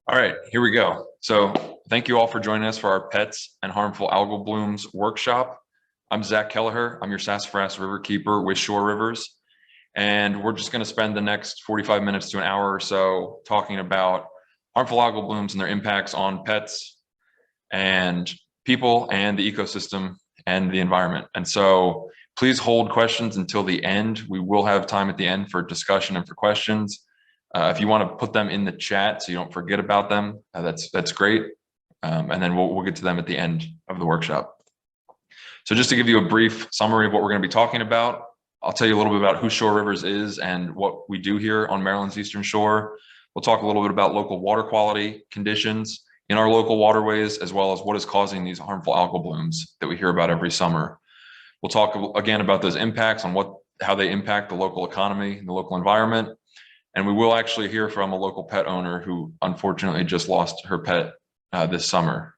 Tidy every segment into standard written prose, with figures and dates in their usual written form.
All right, here we go. So thank you all for joining us for our Pets and Harmful Algal Blooms workshop. I'm Zack Kelleher. I'm your Sassafras Riverkeeper with Shore Rivers. And we're just going to spend the next 45 minutes to an hour or so talking about harmful algal blooms and their impacts on pets and people and the ecosystem and the environment. And so please hold questions until the end. We will have time at the end for discussion and for questions. If you want to put them in the chat so you don't forget about them, that's great. And then we'll get to them at the end of the workshop. So just to give you a brief summary of what we're going to be talking about, I'll tell you a little bit about who Shore Rivers is and what we do here on Maryland's Eastern Shore. We'll talk a little bit about local water quality conditions in our local waterways, as well as what is causing these harmful algal blooms that we hear about every summer. We'll talk again about those impacts on how they impact the local economy and the local environment. And we will actually hear from a local pet owner who unfortunately just lost her pet this summer.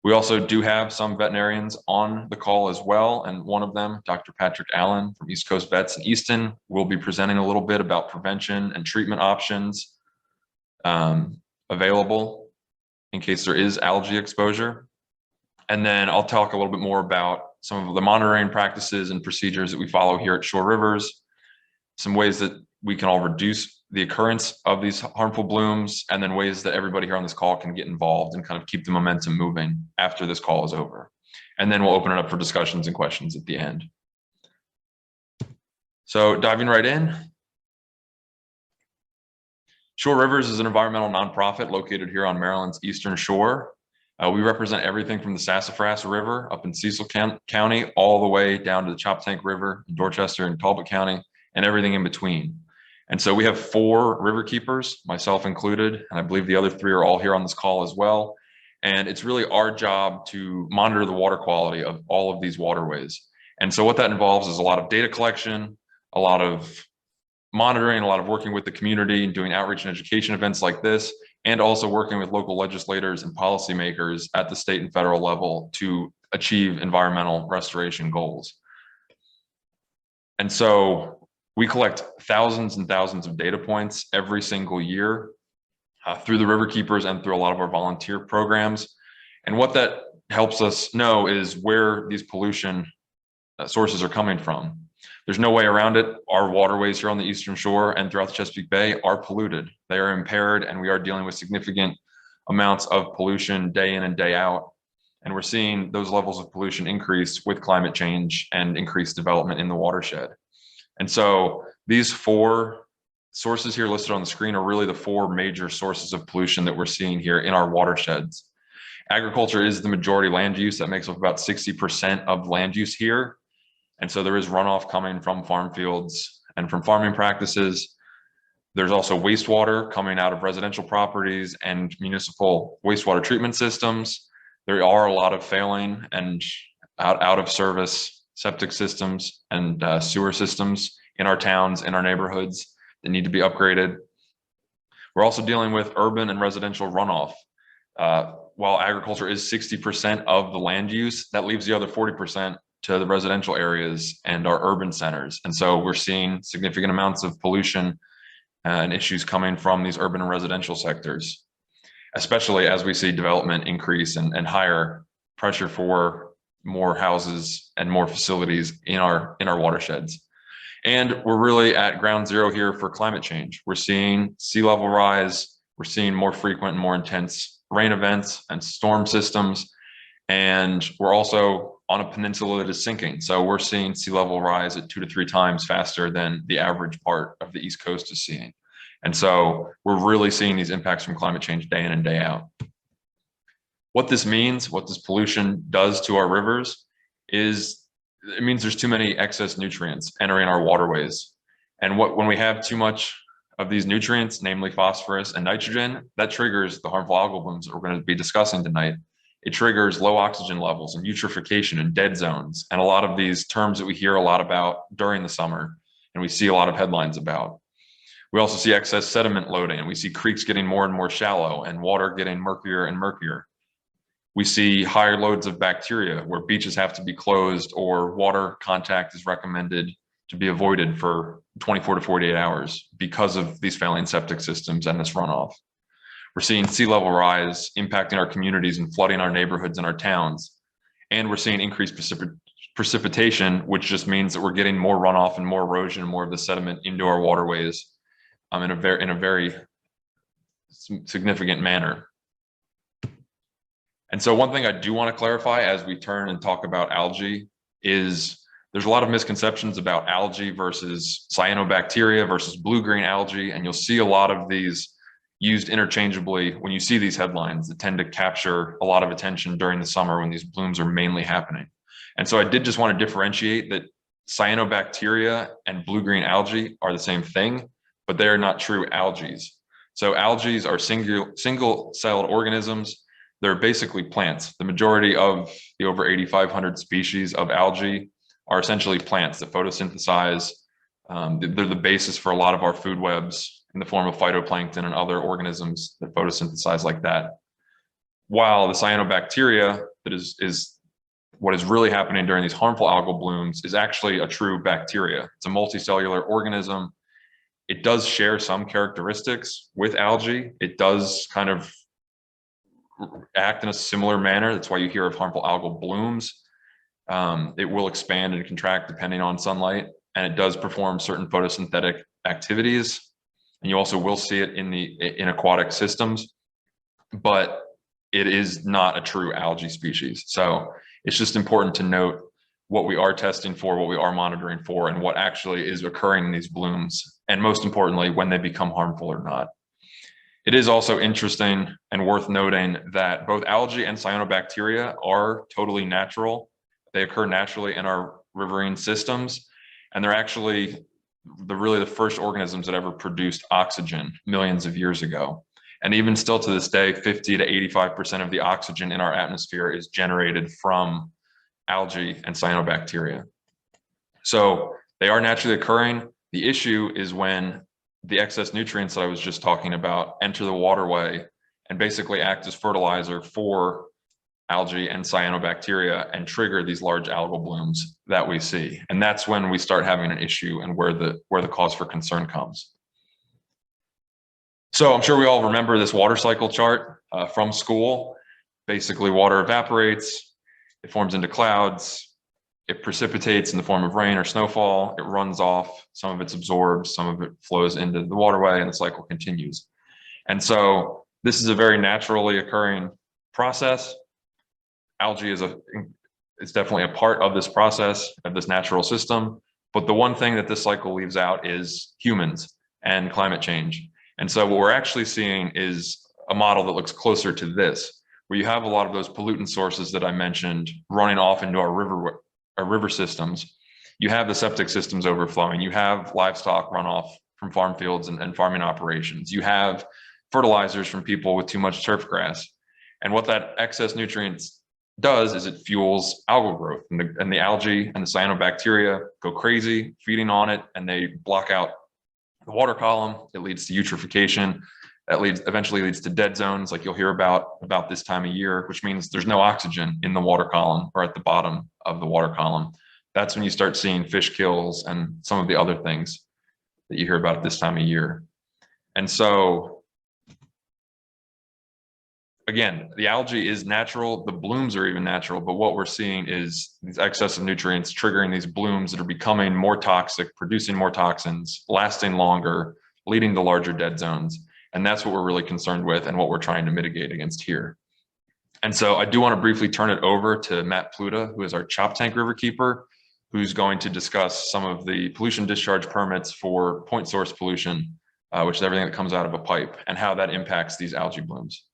We also do have some veterinarians on the call as well. And one of them, Dr. Patrick Allen from East Coast Vets in Easton, will be presenting a little bit about prevention and treatment options available in case there is algae exposure. And then I'll talk a little bit more about some of the monitoring practices and procedures that we follow here at Shore Rivers, some ways that we can all reduce the occurrence of these harmful blooms, and then ways that everybody here on this call can get involved and kind of keep the momentum moving after this call is over. And then we'll open it up for discussions and questions at the end. So diving right in. Shore Rivers is an environmental nonprofit located here on Maryland's Eastern Shore. We represent everything from the Sassafras River up in Cecil County all the way down to the Choptank River in Dorchester and Talbot County and everything in between. And so we have 4 river keepers, myself included, and I believe the other 3 are all here on this call as well. And it's really our job to monitor the water quality of all of these waterways. And so what that involves is a lot of data collection, a lot of monitoring, a lot of working with the community and doing outreach and education events like this, and also working with local legislators and policymakers at the state and federal level to achieve environmental restoration goals. And so we collect thousands and thousands of data points every single year through the river keepers and through a lot of our volunteer programs. And what that helps us know is where these pollution sources are coming from. There's no way around it. Our waterways here on the Eastern Shore and throughout the Chesapeake Bay are polluted. They are impaired, and we are dealing with significant amounts of pollution day in and day out. And we're seeing those levels of pollution increase with climate change and increased development in the watershed. And so these 4 sources here listed on the screen are really the 4 major sources of pollution that we're seeing here in our watersheds. Agriculture is the majority land use. That makes up about 60% of land use here. And so there is runoff coming from farm fields and from farming practices. There's also wastewater coming out of residential properties and municipal wastewater treatment systems. There are a lot of failing and out of service septic systems and sewer systems in our towns, in our neighborhoods that need to be upgraded. We're also dealing with urban and residential runoff. While agriculture is 60% of the land use, that leaves the other 40% to the residential areas and our urban centers. And so we're seeing significant amounts of pollution and issues coming from these urban and residential sectors, especially as we see development increase and higher pressure for more houses and more facilities in our watersheds. And we're really at ground zero here for climate change. We're seeing sea level rise. We're seeing more frequent and more intense rain events and storm systems. And we're also on a peninsula that is sinking. So we're seeing sea level rise at 2 to 3 times faster than the average part of the East Coast is seeing. And so we're really seeing these impacts from climate change day in and day out. What this means, what this pollution does to our rivers is it means there's too many excess nutrients entering our waterways. And when we have too much of these nutrients, namely phosphorus and nitrogen, that triggers the harmful algal blooms that we're going to be discussing tonight. It triggers low oxygen levels and eutrophication and dead zones, and a lot of these terms that we hear a lot about during the summer and we see a lot of headlines about. We also see excess sediment loading, and we see creeks getting more and more shallow and water getting murkier and murkier. We see higher loads of bacteria where beaches have to be closed or water contact is recommended to be avoided for 24 to 48 hours because of these failing septic systems and this runoff. We're seeing sea level rise impacting our communities and flooding our neighborhoods and our towns. And we're seeing increased precipitation, which just means that we're getting more runoff and more erosion and more of the sediment into our waterways in a very significant manner. And so one thing I do want to clarify as we turn and talk about algae is there's a lot of misconceptions about algae versus cyanobacteria versus blue-green algae. And you'll see a lot of these used interchangeably when you see these headlines that tend to capture a lot of attention during the summer when these blooms are mainly happening. And so I did just want to differentiate that cyanobacteria and blue-green algae are the same thing, but they are not true algae. So algae are single-celled organisms. They're basically plants. The majority of the over 8,500 species of algae are essentially plants that photosynthesize. They're the basis for a lot of our food webs in the form of phytoplankton and other organisms that photosynthesize like that. While the cyanobacteria, that is what is really happening during these harmful algal blooms, is actually a true bacteria. It's a multicellular organism. It does share some characteristics with algae. It does kind of act in a similar manner. That's why you hear of harmful algal blooms. It will expand and contract depending on sunlight, and it does perform certain photosynthetic activities. And you also will see it in aquatic systems, but it is not a true algae species. So it's just important to note what we are testing for, what we are monitoring for, and what actually is occurring in these blooms, and most importantly, when they become harmful or not. It is also interesting and worth noting that both algae and cyanobacteria are totally natural. They occur naturally in our riverine systems, and they're actually really the first organisms that ever produced oxygen millions of years ago. And even still to this day, 50 to 85% of the oxygen in our atmosphere is generated from algae and cyanobacteria. So they are naturally occurring. The issue is when the excess nutrients that I was just talking about enter the waterway and basically act as fertilizer for algae and cyanobacteria and trigger these large algal blooms that we see. And that's when we start having an issue and where the cause for concern comes. So I'm sure we all remember this water cycle chart from school. Basically, water evaporates, it forms into clouds, it precipitates in the form of rain or snowfall, it runs off, some of it's absorbed, some of it flows into the waterway, and the cycle continues. And so this is a very naturally occurring process. Algae is definitely a part of this process, of this natural system. But the one thing that this cycle leaves out is humans and climate change. And so what we're actually seeing is a model that looks closer to this, where you have a lot of those pollutant sources that I mentioned running off into our river systems. You have the septic systems overflowing. You have livestock runoff from farm fields and farming operations. You have fertilizers from people with too much turf grass. And what that excess nutrients does is it fuels algal growth, and the algae and the cyanobacteria go crazy feeding on it, and they block out the water column. It leads to eutrophication. That eventually leads to dead zones, like you'll hear about this time of year, which means there's no oxygen in the water column or at the bottom of the water column. That's when you start seeing fish kills and some of the other things that you hear about at this time of year. And so, again, the algae is natural, the blooms are even natural, but what we're seeing is these excess of nutrients triggering these blooms that are becoming more toxic, producing more toxins, lasting longer, leading to larger dead zones. And that's what we're really concerned with and what we're trying to mitigate against here. And so I do want to briefly turn it over to Matt Pluta, who is our Chop Tank Riverkeeper, who's going to discuss some of the pollution discharge permits for point source pollution, which is everything that comes out of a pipe, and how that impacts these algae blooms.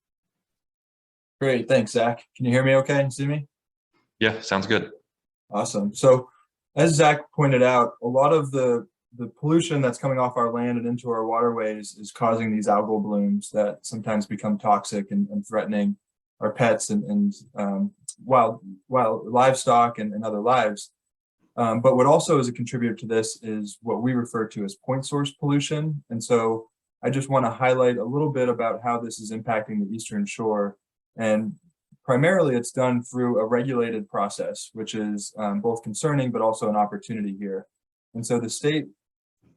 Great, thanks, Zach. Can you hear me okay and see me? Yeah, sounds good. Awesome. So as Zach pointed out, a lot of the pollution that's coming off our land and into our waterways is causing these algal blooms that sometimes become toxic and threatening our pets and wild livestock and other lives. But what also is a contributor to this is what we refer to as point source pollution. And so I just want to highlight a little bit about how this is impacting the Eastern Shore. And primarily it's done through a regulated process, which is both concerning, but also an opportunity here. And so the state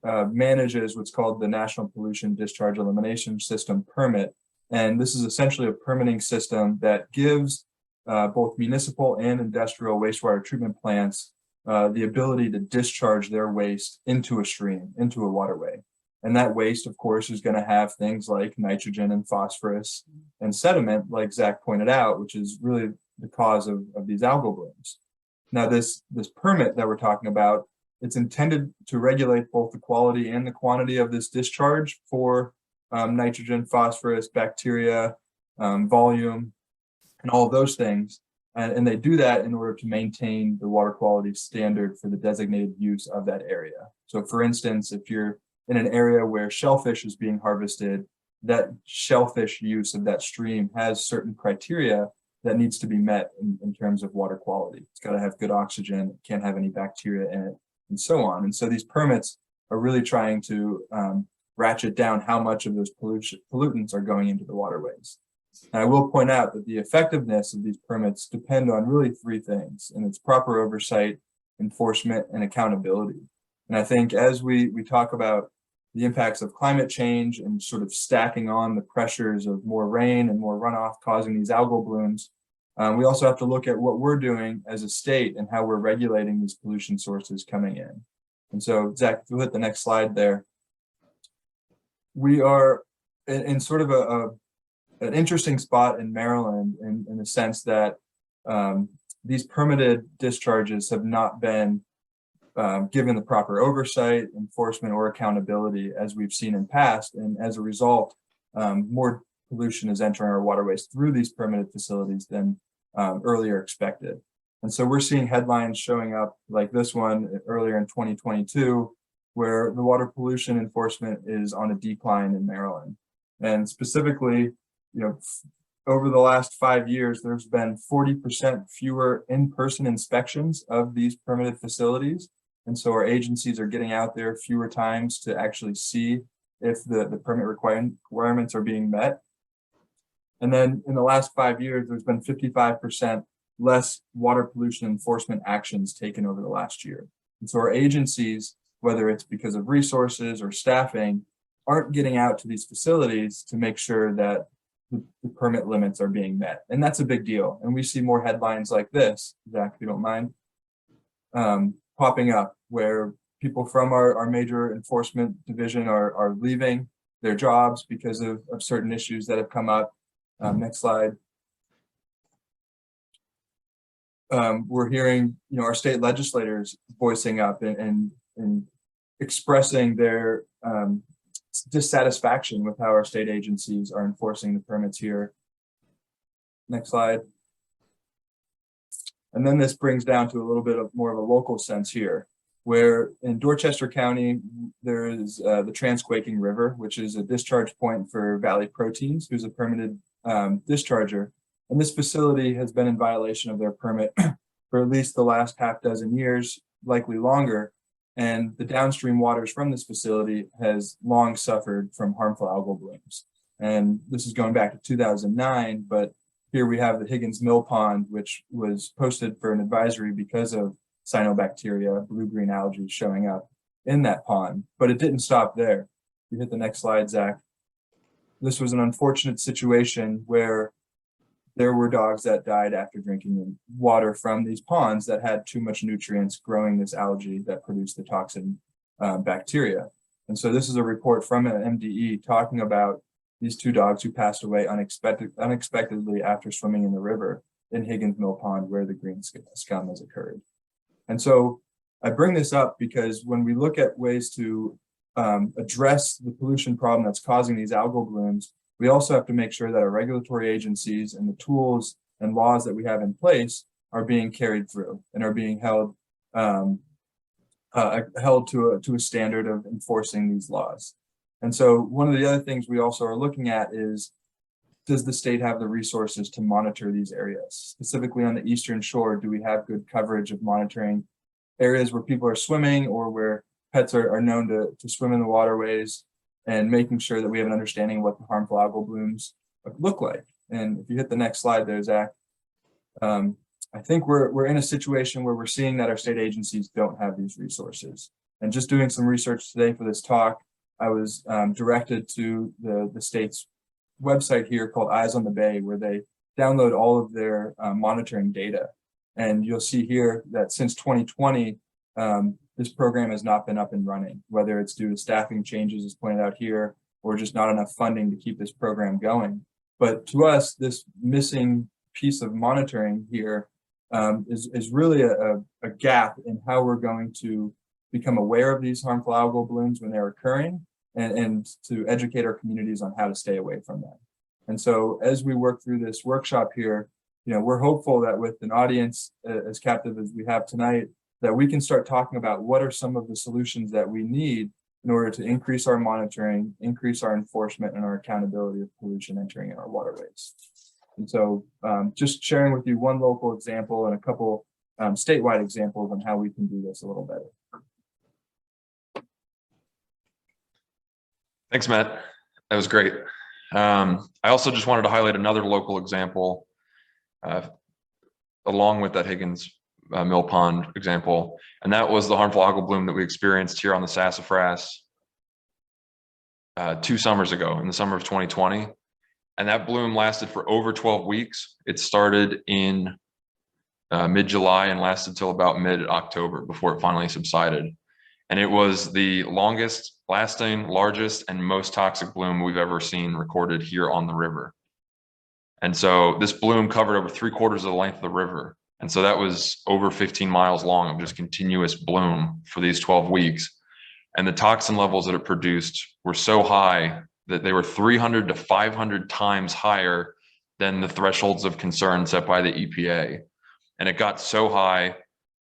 manages what's called the National Pollution Discharge Elimination System permit. And this is essentially a permitting system that gives both municipal and industrial wastewater treatment plants the ability to discharge their waste into a stream, into a waterway. And that waste, of course, is going to have things like nitrogen and phosphorus and sediment, like Zach pointed out, which is really the cause of these algal blooms. Now, this permit that we're talking about, it's intended to regulate both the quality and the quantity of this discharge for nitrogen, phosphorus, bacteria, volume, and all of those things. And they do that in order to maintain the water quality standard for the designated use of that area. So for instance, if you're in an area where shellfish is being harvested, that shellfish use of that stream has certain criteria that needs to be met in terms of water quality. It's got to have good oxygen, it can't have any bacteria in it, and so on. And so these permits are really trying to ratchet down how much of those pollutants are going into the waterways. And I will point out that the effectiveness of these permits depend on really three things, and it's proper oversight, enforcement, and accountability. And I think as we talk about the impacts of climate change and sort of stacking on the pressures of more rain and more runoff causing these algal blooms, we also have to look at what we're doing as a state and how we're regulating these pollution sources coming in. And so, Zach, if you hit the next slide there, we are in sort of an interesting spot in Maryland in the sense that these permitted discharges have not been given the proper oversight, enforcement, or accountability as we've seen in past. And as a result, more pollution is entering our waterways through these permitted facilities than earlier expected. And so we're seeing headlines showing up like this one earlier in 2022, where the water pollution enforcement is on a decline in Maryland. And specifically, over the last 5 years, there's been 40% fewer in-person inspections of these permitted facilities. And so our agencies are getting out there fewer times to actually see if the permit requirements are being met. And then in the last 5 years, there's been 55% less water pollution enforcement actions taken over the last year. And so our agencies, whether it's because of resources or staffing, aren't getting out to these facilities to make sure that the permit limits are being met. And that's a big deal. And we see more headlines like this, Zach, if you don't mind, popping up where people from our major enforcement division are leaving their jobs because of certain issues that have come up. Next slide. We're hearing, our state legislators voicing up and expressing their dissatisfaction with how our state agencies are enforcing the permits here. Next slide. And then this brings down to a little bit of more of a local sense here, where in Dorchester County, there is the Transquaking River, which is a discharge point for Valley Proteins, who's a permitted discharger. And this facility has been in violation of their permit for at least the last half dozen years, likely longer. And the downstream waters from this facility has long suffered from harmful algal blooms. And this is going back to 2009, but here we have the Higgins Mill Pond, which was posted for an advisory because of cyanobacteria, blue-green algae showing up in that pond. But it didn't stop there. You hit the next slide, Zach. This was an unfortunate situation where there were dogs that died after drinking water from these ponds that had too much nutrients growing this algae that produced the toxin bacteria. And so this is a report from an MDE talking about these two dogs who passed away unexpectedly after swimming in the river in Higgins Mill Pond where the green scum has occurred. And so I bring this up because when we look at ways to address the pollution problem that's causing these algal blooms, we also have to make sure that our regulatory agencies and the tools and laws that we have in place are being carried through and are being held to a standard of enforcing these laws. And so one of the other things we also are looking at is, does the state have the resources to monitor these areas? Specifically on the Eastern Shore, do we have good coverage of monitoring areas where people are swimming or where pets are known to swim in the waterways, and making sure that we have an understanding of what the harmful algal blooms look like? And if you hit the next slide there, Zach, I think we're in a situation where we're seeing that our state agencies don't have these resources. And just doing some research today for this talk, I was directed to the state's website here called Eyes on the Bay, where they download all of their monitoring data. And you'll see here that since 2020, this program has not been up and running, whether it's due to staffing changes as pointed out here, or just not enough funding to keep this program going. But to us, this missing piece of monitoring here is really a gap in how we're going to become aware of these harmful algal blooms when they're occurring, and to educate our communities on how to stay away from them. And so as we work through this workshop here, we're hopeful that with an audience as captive as we have tonight, that we can start talking about what are some of the solutions that we need in order to increase our monitoring, increase our enforcement, and our accountability of pollution entering in our waterways. And so just sharing with you one local example and a couple statewide examples on how we can do this a little better. Thanks, Matt. That was great. I also just wanted to highlight another local example along with that Higgins Mill Pond example, and that was the harmful algal bloom that we experienced here on the Sassafras 2 summers ago in the summer of 2020. And that bloom lasted for over 12 weeks. It started in mid-July and lasted till about mid-October before it finally subsided. And it was the longest lasting, largest, and most toxic bloom we've ever seen recorded here on the river. And so this bloom covered over 3/4 of the length of the river. And so that was over 15 miles long of just continuous bloom for these 12 weeks. And the toxin levels that it produced were so high that they were 300 to 500 times higher than the thresholds of concern set by the EPA. And it got so high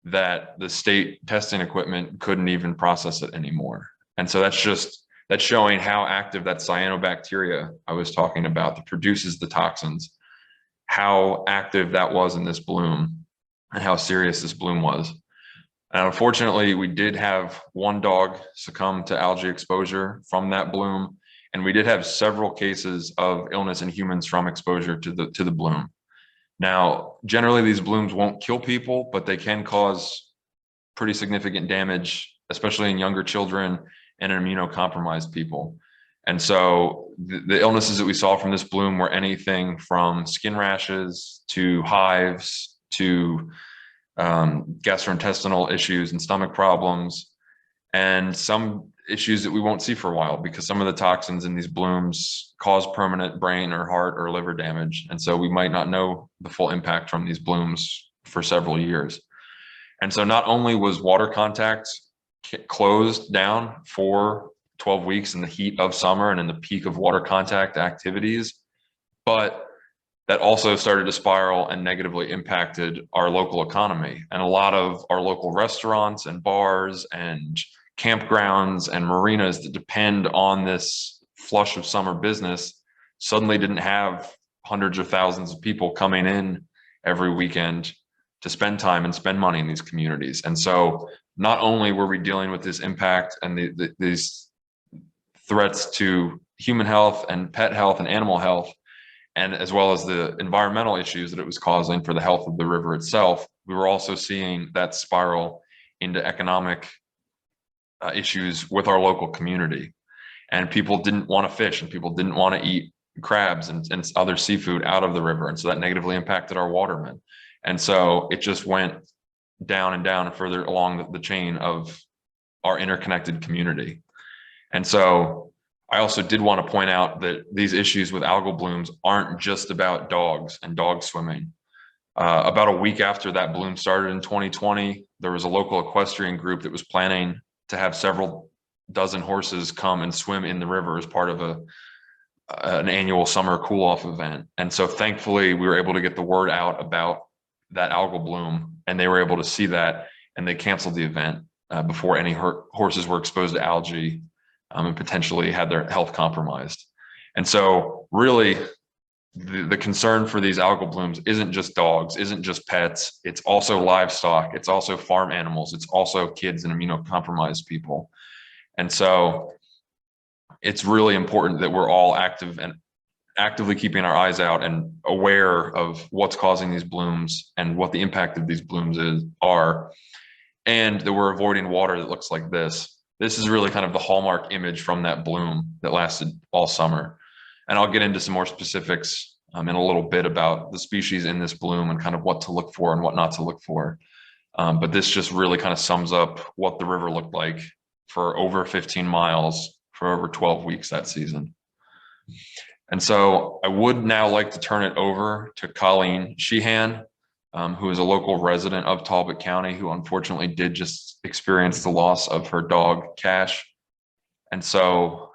that the state testing equipment couldn't even process it anymore. And so that's showing how active that cyanobacteria I was talking about that produces the toxins, how active that was in this bloom and how serious this bloom was. And unfortunately, we did have one dog succumb to algae exposure from that bloom. And we did have several cases of illness in humans from exposure to the bloom. Now, generally these blooms won't kill people, but they can cause pretty significant damage, especially in younger children and in immunocompromised people. And so the illnesses that we saw from this bloom were anything from skin rashes to hives to gastrointestinal issues and stomach problems, and some issues that we won't see for a while because some of the toxins in these blooms cause permanent brain or heart or liver damage. And so we might not know the full impact from these blooms for several years. And so not only was water contact closed down for 12 weeks in the heat of summer and in the peak of water contact activities, but that also started to spiral and negatively impacted our local economy. And a lot of our local restaurants and bars and campgrounds and marinas that depend on this flush of summer business suddenly didn't have hundreds of thousands of people coming in every weekend to spend time and spend money in these communities. And so not only were we dealing with this impact and these threats to human health and pet health and animal health, and as well as the environmental issues that it was causing for the health of the river itself, we were also seeing that spiral into economic issues with our local community. And people didn't want to fish and people didn't want to eat crabs and other seafood out of the river. And so that negatively impacted our watermen. And so it just went down and down and further along the chain of our interconnected community. And so I also did want to point out that these issues with algal blooms aren't just about dogs and dog swimming. About a week after that bloom started in 2020, there was a local equestrian group that was planning to have several dozen horses come and swim in the river as part of an annual summer cool-off event. And so thankfully, we were able to get the word out about that algal bloom, and they were able to see that, and they canceled the event before any horses were exposed to algae and potentially had their health compromised. And so really, the concern for these algal blooms isn't just dogs, isn't just pets, it's also livestock, it's also farm animals, it's also kids and immunocompromised people. And so it's really important that we're all actively keeping our eyes out and aware of what's causing these blooms and what the impact of these blooms are, and that we're avoiding water that looks like this. This is really kind of the hallmark image from that bloom that lasted all summer. And I'll get into some more specifics in a little bit about the species in this bloom and kind of what to look for and what not to look for. But this just really kind of sums up what the river looked like for over 15 miles for over 12 weeks that season. And so I would now like to turn it over to Colleen Sheehan, who is a local resident of Talbot County, who unfortunately did just experience the loss of her dog, Cash. And so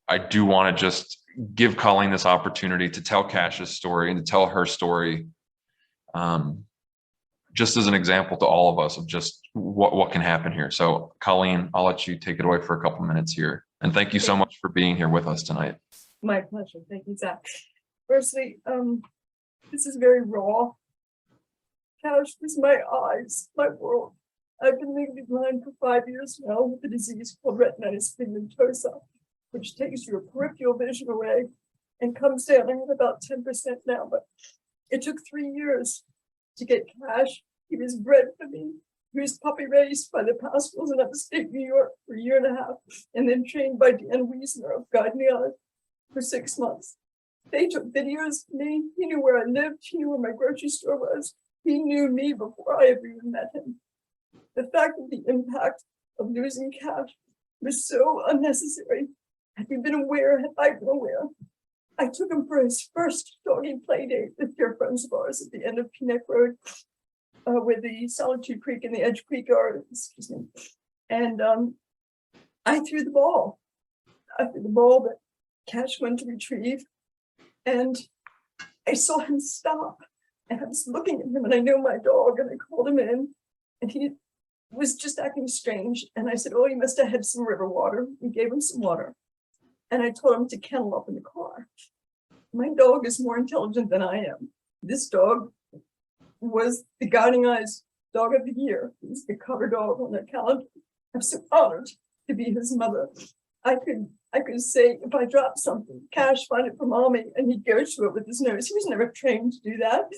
I do want to just give Colleen this opportunity to tell Cash's story and to tell her story, just as an example to all of us of just what can happen here. So Colleen, I'll let you take it away for a couple minutes here. And thank you so much for being here with us tonight. My pleasure. Thank you, Zach. Firstly, this is very raw. Cash was my eyes, my world. I've been legally blind for 5 years now with a disease called retinitis pigmentosa, which takes your peripheral vision away and comes down at about 10% now. But it took 3 years to get Cash. He was bred for me. He was puppy raised by the Pascals in upstate New York for a year and a half, and then trained by Dan Wiesner of Guiding Island for 6 months. They took videos of me. He knew where I lived. He knew where my grocery store was. He knew me before I ever even met him. The fact of the impact of losing Cash was so unnecessary. Had we been aware, had I been aware, I took him for his first doggy play date with dear friends of ours at the end of Peaneck Road, where the Solitude Creek and the Edge Creek are, excuse me. And I threw the ball. I threw the ball that Cash went to retrieve, and I saw him stop. And I was looking at him, and I know my dog, and I called him in, and he was just acting strange. And I said, oh, he must have had some river water. We gave him some water. And I told him to kennel up in the car. My dog is more intelligent than I am. This dog was the Guiding Eyes Dog of the Year. He's the cover dog on their calendar. I'm so honored to be his mother. I could say, if I drop something, Cash, find it for mommy, and he'd go to it with his nose. He was never trained to do that.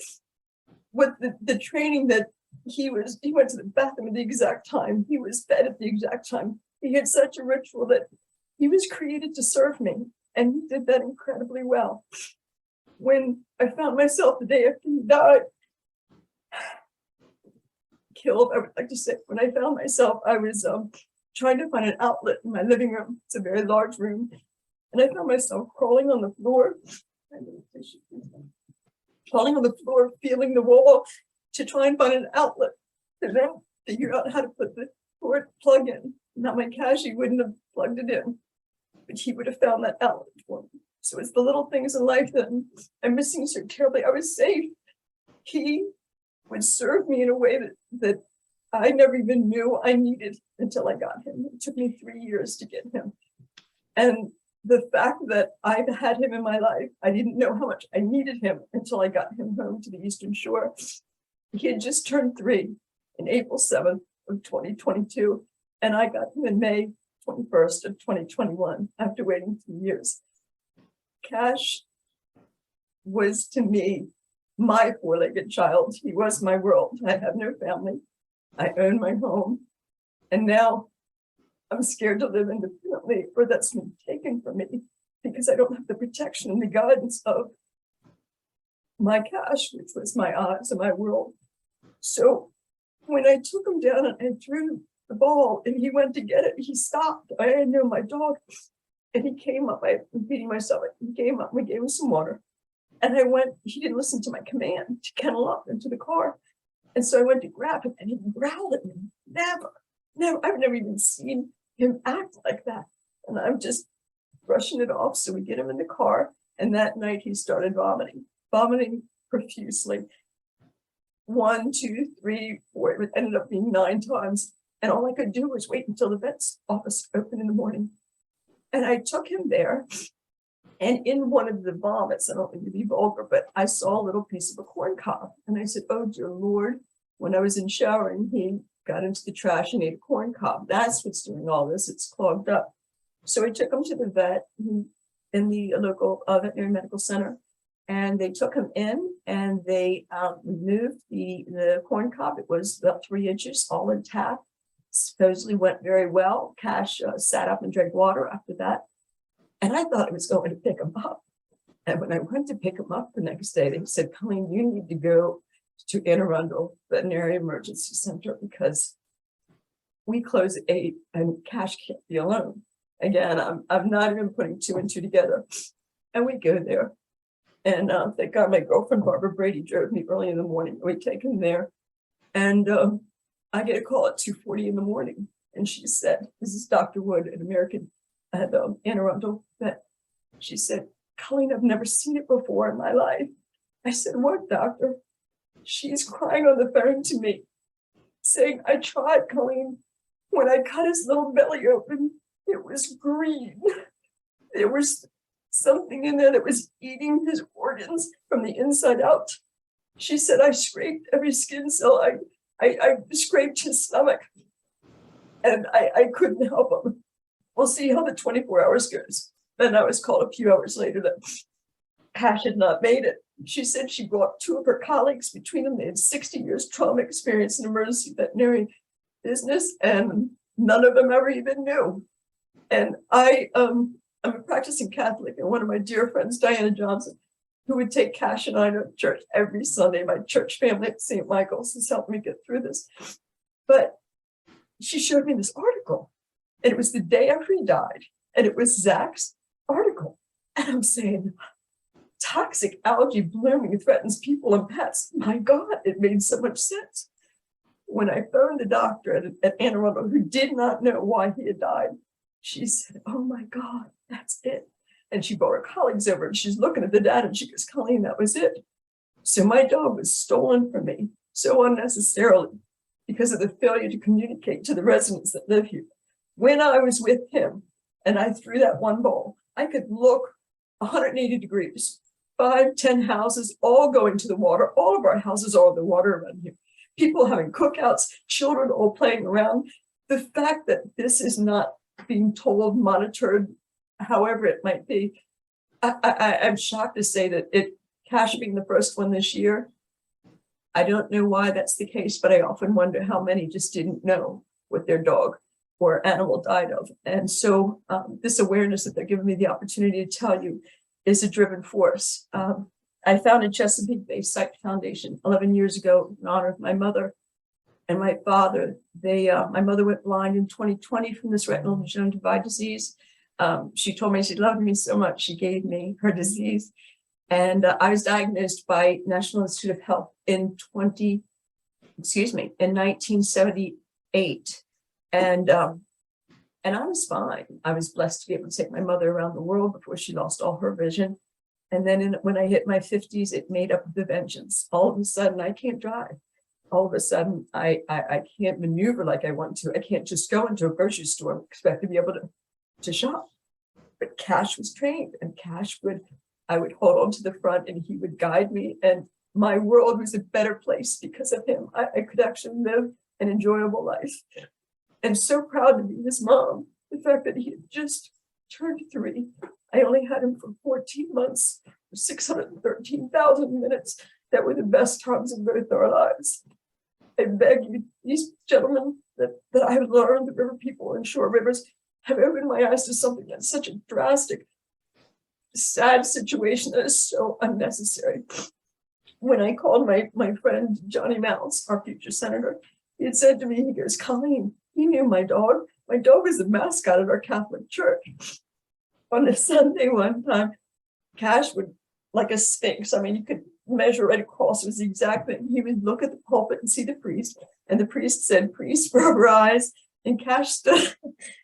With the training that he went to the bathroom at the exact time. He was fed at the exact time. He had such a ritual that he was created to serve me, and he did that incredibly well. When I found myself the day after he died, killed, I would like to say, when I found myself, I was trying to find an outlet in my living room. It's a very large room. And I found myself crawling on the floor, feeling the wall to try and find an outlet to then figure out how to put the cord plug in. Now my Cashy wouldn't have plugged it in, but he would have found that outlet for me. So it's the little things in life that I'm missing so terribly. I was safe. He would serve me in a way that I never even knew I needed until I got him. It took me 3 years to get him. And the fact that I've had him in my life, I didn't know how much I needed him until I got him home to the Eastern Shore. He had just turned 3 in April 7th of 2022, and I got him in May 21st of 2021 after waiting 3 years. Cash was to me my four-legged child. He was my world. I have no family. I own my home. And now I'm scared to live independently, or that's been taken from me because I don't have the protection and the guidance of my Cash, which was my eyes and my world. So when I took him down and I threw the ball and he went to get it, he stopped. I didn't know my dog. And he came up, I'm beating myself. He came up, we gave him some water. And I went, he didn't listen to my command to kennel up into the car. And so I went to grab him and he growled at me. Never, I've never even seen him act like that. And I'm just brushing it off. So we get him in the car. And that night he started vomiting profusely. 1, 2, 3, 4, it ended up being 9 times. And all I could do was wait until the vet's office opened in the morning. And I took him there. And in one of the vomits, I don't mean to be vulgar, but I saw a little piece of a corn cob. And I said, oh, dear Lord, when I was in showering, he got into the trash and ate a corn cob. That's what's doing all this. It's clogged up. So I took him to the vet in the local veterinary medical center. And they took him in and they removed the corn cob. It was about 3 inches, all intact. Supposedly went very well. Cash sat up and drank water after that. And I thought I was going to pick him up. And when I went to pick him up the next day, they said, Colleen, you need to go to Anne Arundel Veterinary Emergency Center because we close at 8 and Cash can't be alone. Again, I'm not even putting 2 and 2 together. And we go there. And thank God my girlfriend, Barbara Brady, drove me early in the morning. We take him there. And I get a call at 2:40 in the morning. And she said, this is Dr. Wood, an American at Anne Arundel Vet. She said, Colleen, I've never seen it before in my life. I said, what, doctor? She's crying on the phone to me, saying, I tried, Colleen. When I cut his little belly open, it was green. There was something in there that was eating his organs from the inside out. She said, I scraped every skin cell. I scraped his stomach and I couldn't help him. We'll see how the 24 hours goes. Then I was called a few hours later that Cash had not made it. She said she brought 2 of her colleagues. Between them, they had 60 years trauma experience in emergency veterinary business, and none of them ever even knew. And I'm a practicing Catholic, and one of my dear friends, Diana Johnson, who would take Cash and I to church every Sunday, my church family at St. Michael's, has helped me get through this. But she showed me this article, and it was the day after he died, and it was Zach's article. And I'm saying, toxic algae blooming threatens people and pets. My God, it made so much sense. When I phoned the doctor at Anne Arundel, who did not know why he had died, she said, oh my God, that's it. And she brought her colleagues over and she's looking at the data and she goes, Colleen, that was it. So my dog was stolen from me so unnecessarily because of the failure to communicate to the residents that live here. When I was with him and I threw that one ball, I could look 180 degrees, 5, 10 houses, all going to the water. All of our houses are in the water around here. People having cookouts, children all playing around. The fact that this is not being told, monitored, however it might be, I'm shocked to say that Cash being the first one this year, I don't know why that's the case, but I often wonder how many just didn't know what their dog or animal died of. And so this awareness that they're giving me the opportunity to tell you is a driven force. I founded Chesapeake Bay Site Foundation 11 years ago in honor of my mother and my father. My mother went blind in 2020 from this retinal degenerative eye disease. She told me she loved me so much, she gave me her disease. And I was diagnosed by National Institute of Health in 1978. And I was fine. I was blessed to be able to take my mother around the world before she lost all her vision. And then when I hit my 50s, it made up the vengeance. All of a sudden, I can't drive. All of a sudden, I can't maneuver like I want to. I can't just go into a grocery store and expect to be able to shop. But Cash was trained, and I would hold on to the front and he would guide me. And my world was a better place because of him. I could actually live an enjoyable life. And so proud to be his mom. The fact that he had just turned 3. I only had him for 14 months, 613,000 minutes. That were the best times in both our lives. I beg you, these gentlemen that I have learned, the river people and shore rivers, have opened my eyes to something that's such a drastic, sad situation that is so unnecessary. When I called my friend Johnny Mounts, our future senator, he had said to me, he goes, Colleen, he knew my dog. My dog was the mascot at our Catholic church. On a Sunday one time, Cash would, like a sphinx, I mean, you could measure right across, it was the exact thing. He would look at the pulpit and see the priest, and the priest said, priest, rub her eyes. And Cash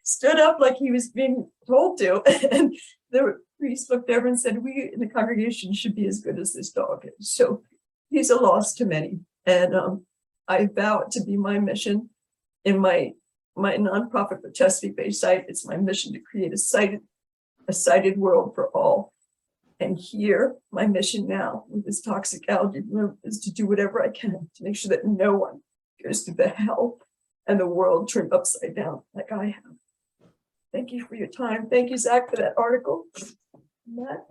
stood up like he was being told to. And the priest looked over and said, we in the congregation should be as good as this dog is. So he's a loss to many. And I vow it to be my mission in my nonprofit for Chesapeake Bay Site. It's my mission to create a sighted world for all. And here, my mission now with this toxic algae bloom is to do whatever I can to make sure that no one goes through the hell and the world turned upside down like I have. Thank you for your time. Thank you, Zach, for that article. Matt?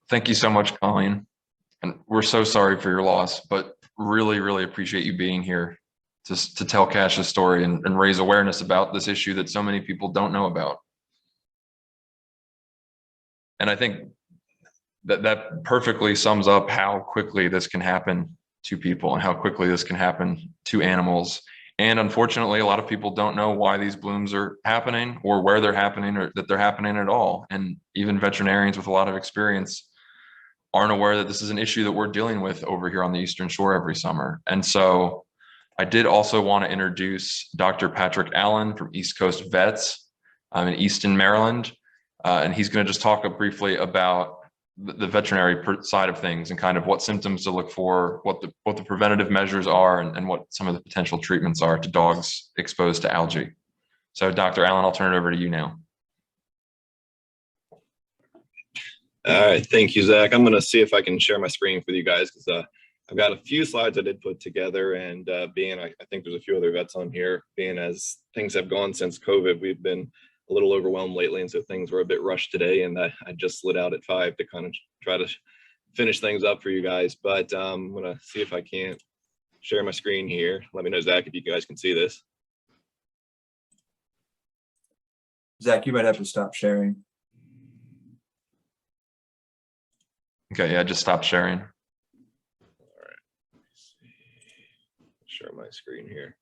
Thank you so much, Colleen. And we're so sorry for your loss, but really, really appreciate you being here to tell Cash's story and raise awareness about this issue that so many people don't know about. And I think that perfectly sums up how quickly this can happen to people and how quickly this can happen to animals. And unfortunately, a lot of people don't know why these blooms are happening or where they're happening or that they're happening at all. And even veterinarians with a lot of experience aren't aware that this is an issue that we're dealing with over here on the Eastern Shore every summer. And so I did also want to introduce Dr. Patrick Allen from East Coast Vets in Easton, Maryland. And he's going to just talk briefly about the veterinary side of things and kind of what symptoms to look for, what the preventative measures are, and what some of the potential treatments are to dogs exposed to algae. So Dr. Allen, I'll turn it over to you now. All right, thank you, Zach. I'm going to see if I can share my screen with you guys because I've got a few slides I did put together, and I think there's a few other vets on here, being as things have gone since COVID, we've been a little overwhelmed lately, and so things were a bit rushed today, and I just slid out at 5 to kind of try to finish things up for you guys. But I'm going to see if I can't share my screen here. Let me know, Zach, if you guys can see this. Zach, you might have to stop sharing. Okay, yeah, just stop sharing. All right, let's see. Share my screen here.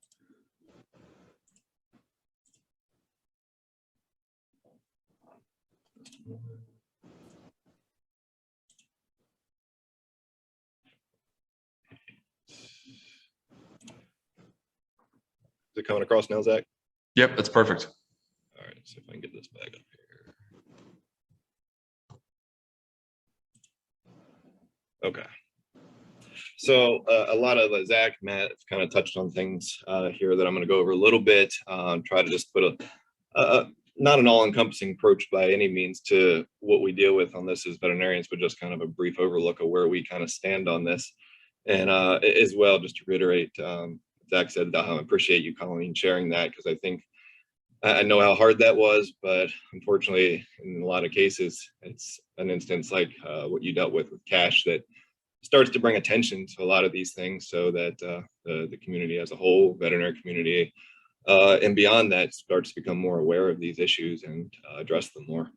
Is it coming across now, Zach? Yep, that's perfect. All right, see if I can get this back up here. Okay. So a lot of Zach, Matt have kind of touched on things here that I'm going to go over a little bit. Try to just put not an all-encompassing approach by any means to what we deal with on this as veterinarians, but just kind of a brief overlook of where we kind of stand on this. And as well, just to reiterate, Zach said, I appreciate you, Colleen, sharing that, because I think I know how hard that was, but unfortunately, in a lot of cases, it's an instance like what you dealt with cash that starts to bring attention to a lot of these things, so that the community as a whole, veterinary community, and beyond that, starts to become more aware of these issues and address them more.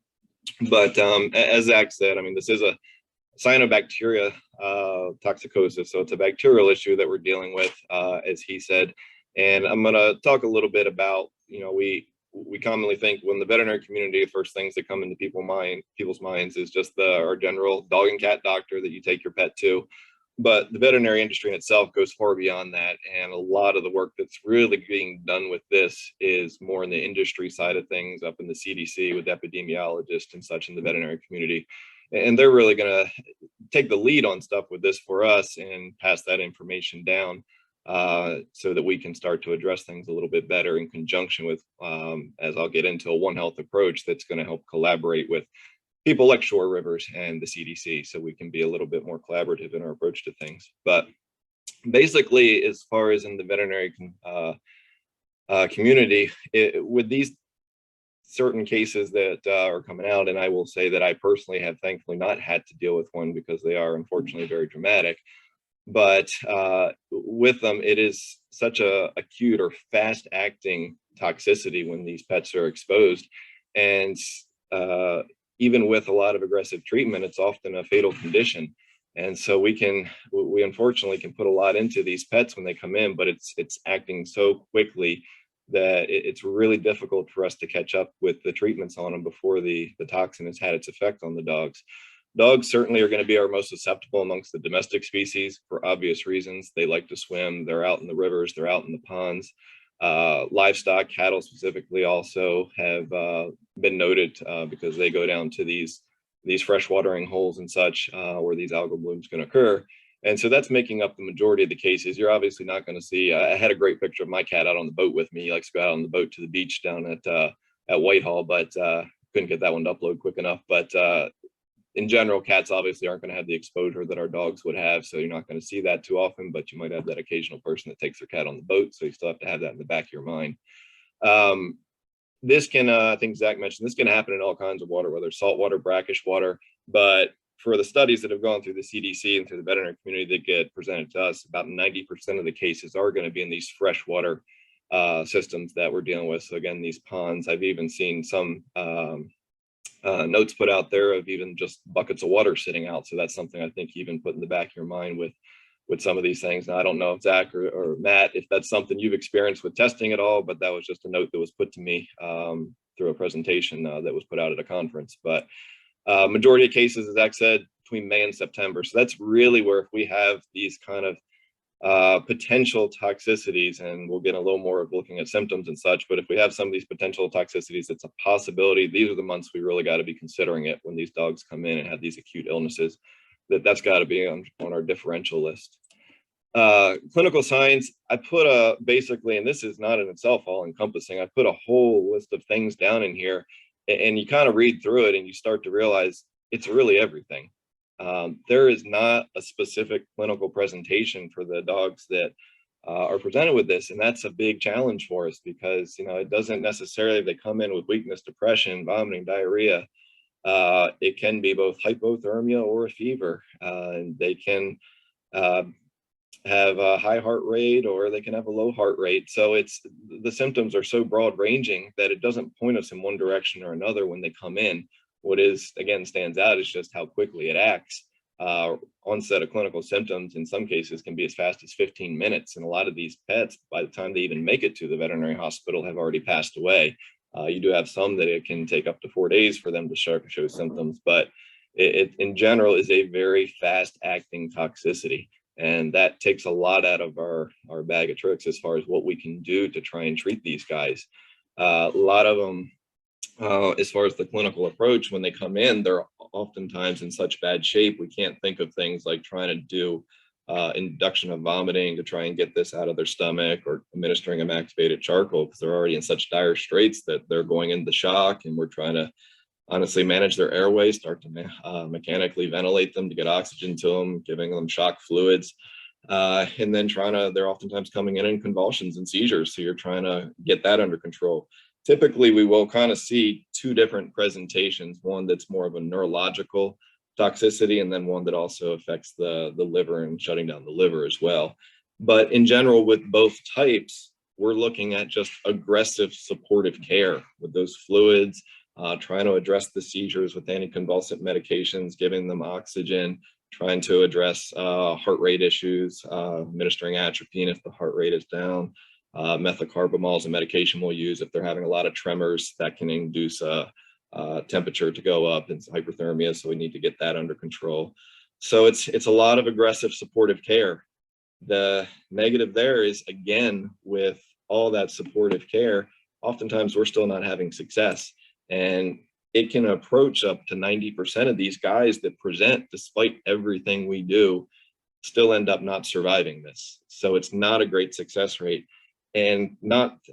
But as Zach said, I mean, this is a cyanobacteria toxicosis, so it's a bacterial issue that we're dealing with, as he said. And I'm going to talk a little bit about, we commonly think when the veterinary community, the first things that come into people's minds is just our general dog and cat doctor that you take your pet to. But the veterinary industry in itself goes far beyond that. And a lot of the work that's really being done with this is more in the industry side of things, up in the CDC with epidemiologists and such in the veterinary community. And they're really going to take the lead on stuff with this for us and pass that information down, so that we can start to address things a little bit better in conjunction with, as I'll get into, a One Health approach that's going to help collaborate with people like Shore Rivers and the CDC, so we can be a little bit more collaborative in our approach to things. But basically, as far as in the veterinary community, with these certain cases that are coming out, and I will say that I personally have thankfully not had to deal with one because they are unfortunately very dramatic. But with them, it is such a acute or fast acting toxicity when these pets are exposed. And even with a lot of aggressive treatment, it's often a fatal condition. And so we unfortunately can put a lot into these pets when they come in, but it's acting so quickly that it's really difficult for us to catch up with the treatments on them before the toxin has had its effect on the dogs. Dogs certainly are going to be our most susceptible amongst the domestic species for obvious reasons. They like to swim, they're out in the rivers, they're out in the ponds. Livestock, cattle specifically, also have been noted because they go down to these fresh watering holes and such where these algal blooms can occur. And so that's making up the majority of the cases. You're obviously not going to see, I had a great picture of my cat out on the boat with me. He likes to go out on the boat to the beach down at Whitehall, but couldn't get that one to upload quick enough. But in general, cats obviously aren't going to have the exposure that our dogs would have. So you're not going to see that too often, but you might have that occasional person that takes their cat on the boat. So you still have to have that in the back of your mind. This can, I think Zach mentioned, this can happen in all kinds of water, whether it's saltwater, brackish water. But for the studies that have gone through the CDC and through the veterinary community that get presented to us, about 90% of the cases are going to be in these freshwater systems that we're dealing with. So again, these ponds, I've even seen some notes put out there of even just buckets of water sitting out. So that's something I think you even put in the back of your mind with some of these things. Now, I don't know if Zach or Matt, if that's something you've experienced with testing at all, but that was just a note that was put to me through a presentation that was put out at a conference. But majority of cases, as Zach said, between May and September. So that's really where if we have these kind of potential toxicities, and we'll get a little more of looking at symptoms and such, but if we have some of these potential toxicities, it's a possibility. These are the months we really got to be considering it when these dogs come in and have these acute illnesses. That's got to be on our differential list. Clinical signs, I put basically, and this is not in itself all encompassing, I put a whole list of things down in here, and you kind of read through it and you start to realize it's really everything. There is not a specific clinical presentation for the dogs that are presented with this, and that's a big challenge for us because, you know, it doesn't necessarily, they come in with weakness, depression, vomiting, diarrhea. It can be both hypothermia or a fever. And they can have a high heart rate, or they can have a low heart rate. So the symptoms are so broad ranging that it doesn't point us in one direction or another when they come in. What again stands out is just how quickly it acts. Onset of clinical symptoms in some cases can be as fast as 15 minutes. And a lot of these pets, by the time they even make it to the veterinary hospital, have already passed away. You do have some that it can take up to 4 days for them to show symptoms, but it in general is a very fast acting toxicity. And that takes a lot out of our bag of tricks as far as what we can do to try and treat these guys. A lot of them, as far as the clinical approach, when they come in, they're oftentimes in such bad shape, we can't think of things like trying to do induction of vomiting to try and get this out of their stomach, or administering them activated charcoal, because they're already in such dire straits that they're going into shock, and we're trying to honestly manage their airways, start to mechanically ventilate them to get oxygen to them, giving them shock fluids, and then they're oftentimes coming in convulsions and seizures, so you're trying to get that under control. Typically, we will kind of see two different presentations, one that's more of a neurological toxicity, and then one that also affects the liver and shutting down the liver as well. But in general, with both types, we're looking at just aggressive supportive care with those fluids, trying to address the seizures with anticonvulsant medications, giving them oxygen, trying to address heart rate issues, administering atropine if the heart rate is down. Methocarbamol is a medication we'll use if they're having a lot of tremors that can induce temperature to go up and hyperthermia, so we need to get that under control. So it's a lot of aggressive supportive care. The negative there is, again, with all that supportive care, oftentimes we're still not having success, and it can approach up to 90% of these guys that present, despite everything we do, still end up not surviving this. So it's not a great success rate, and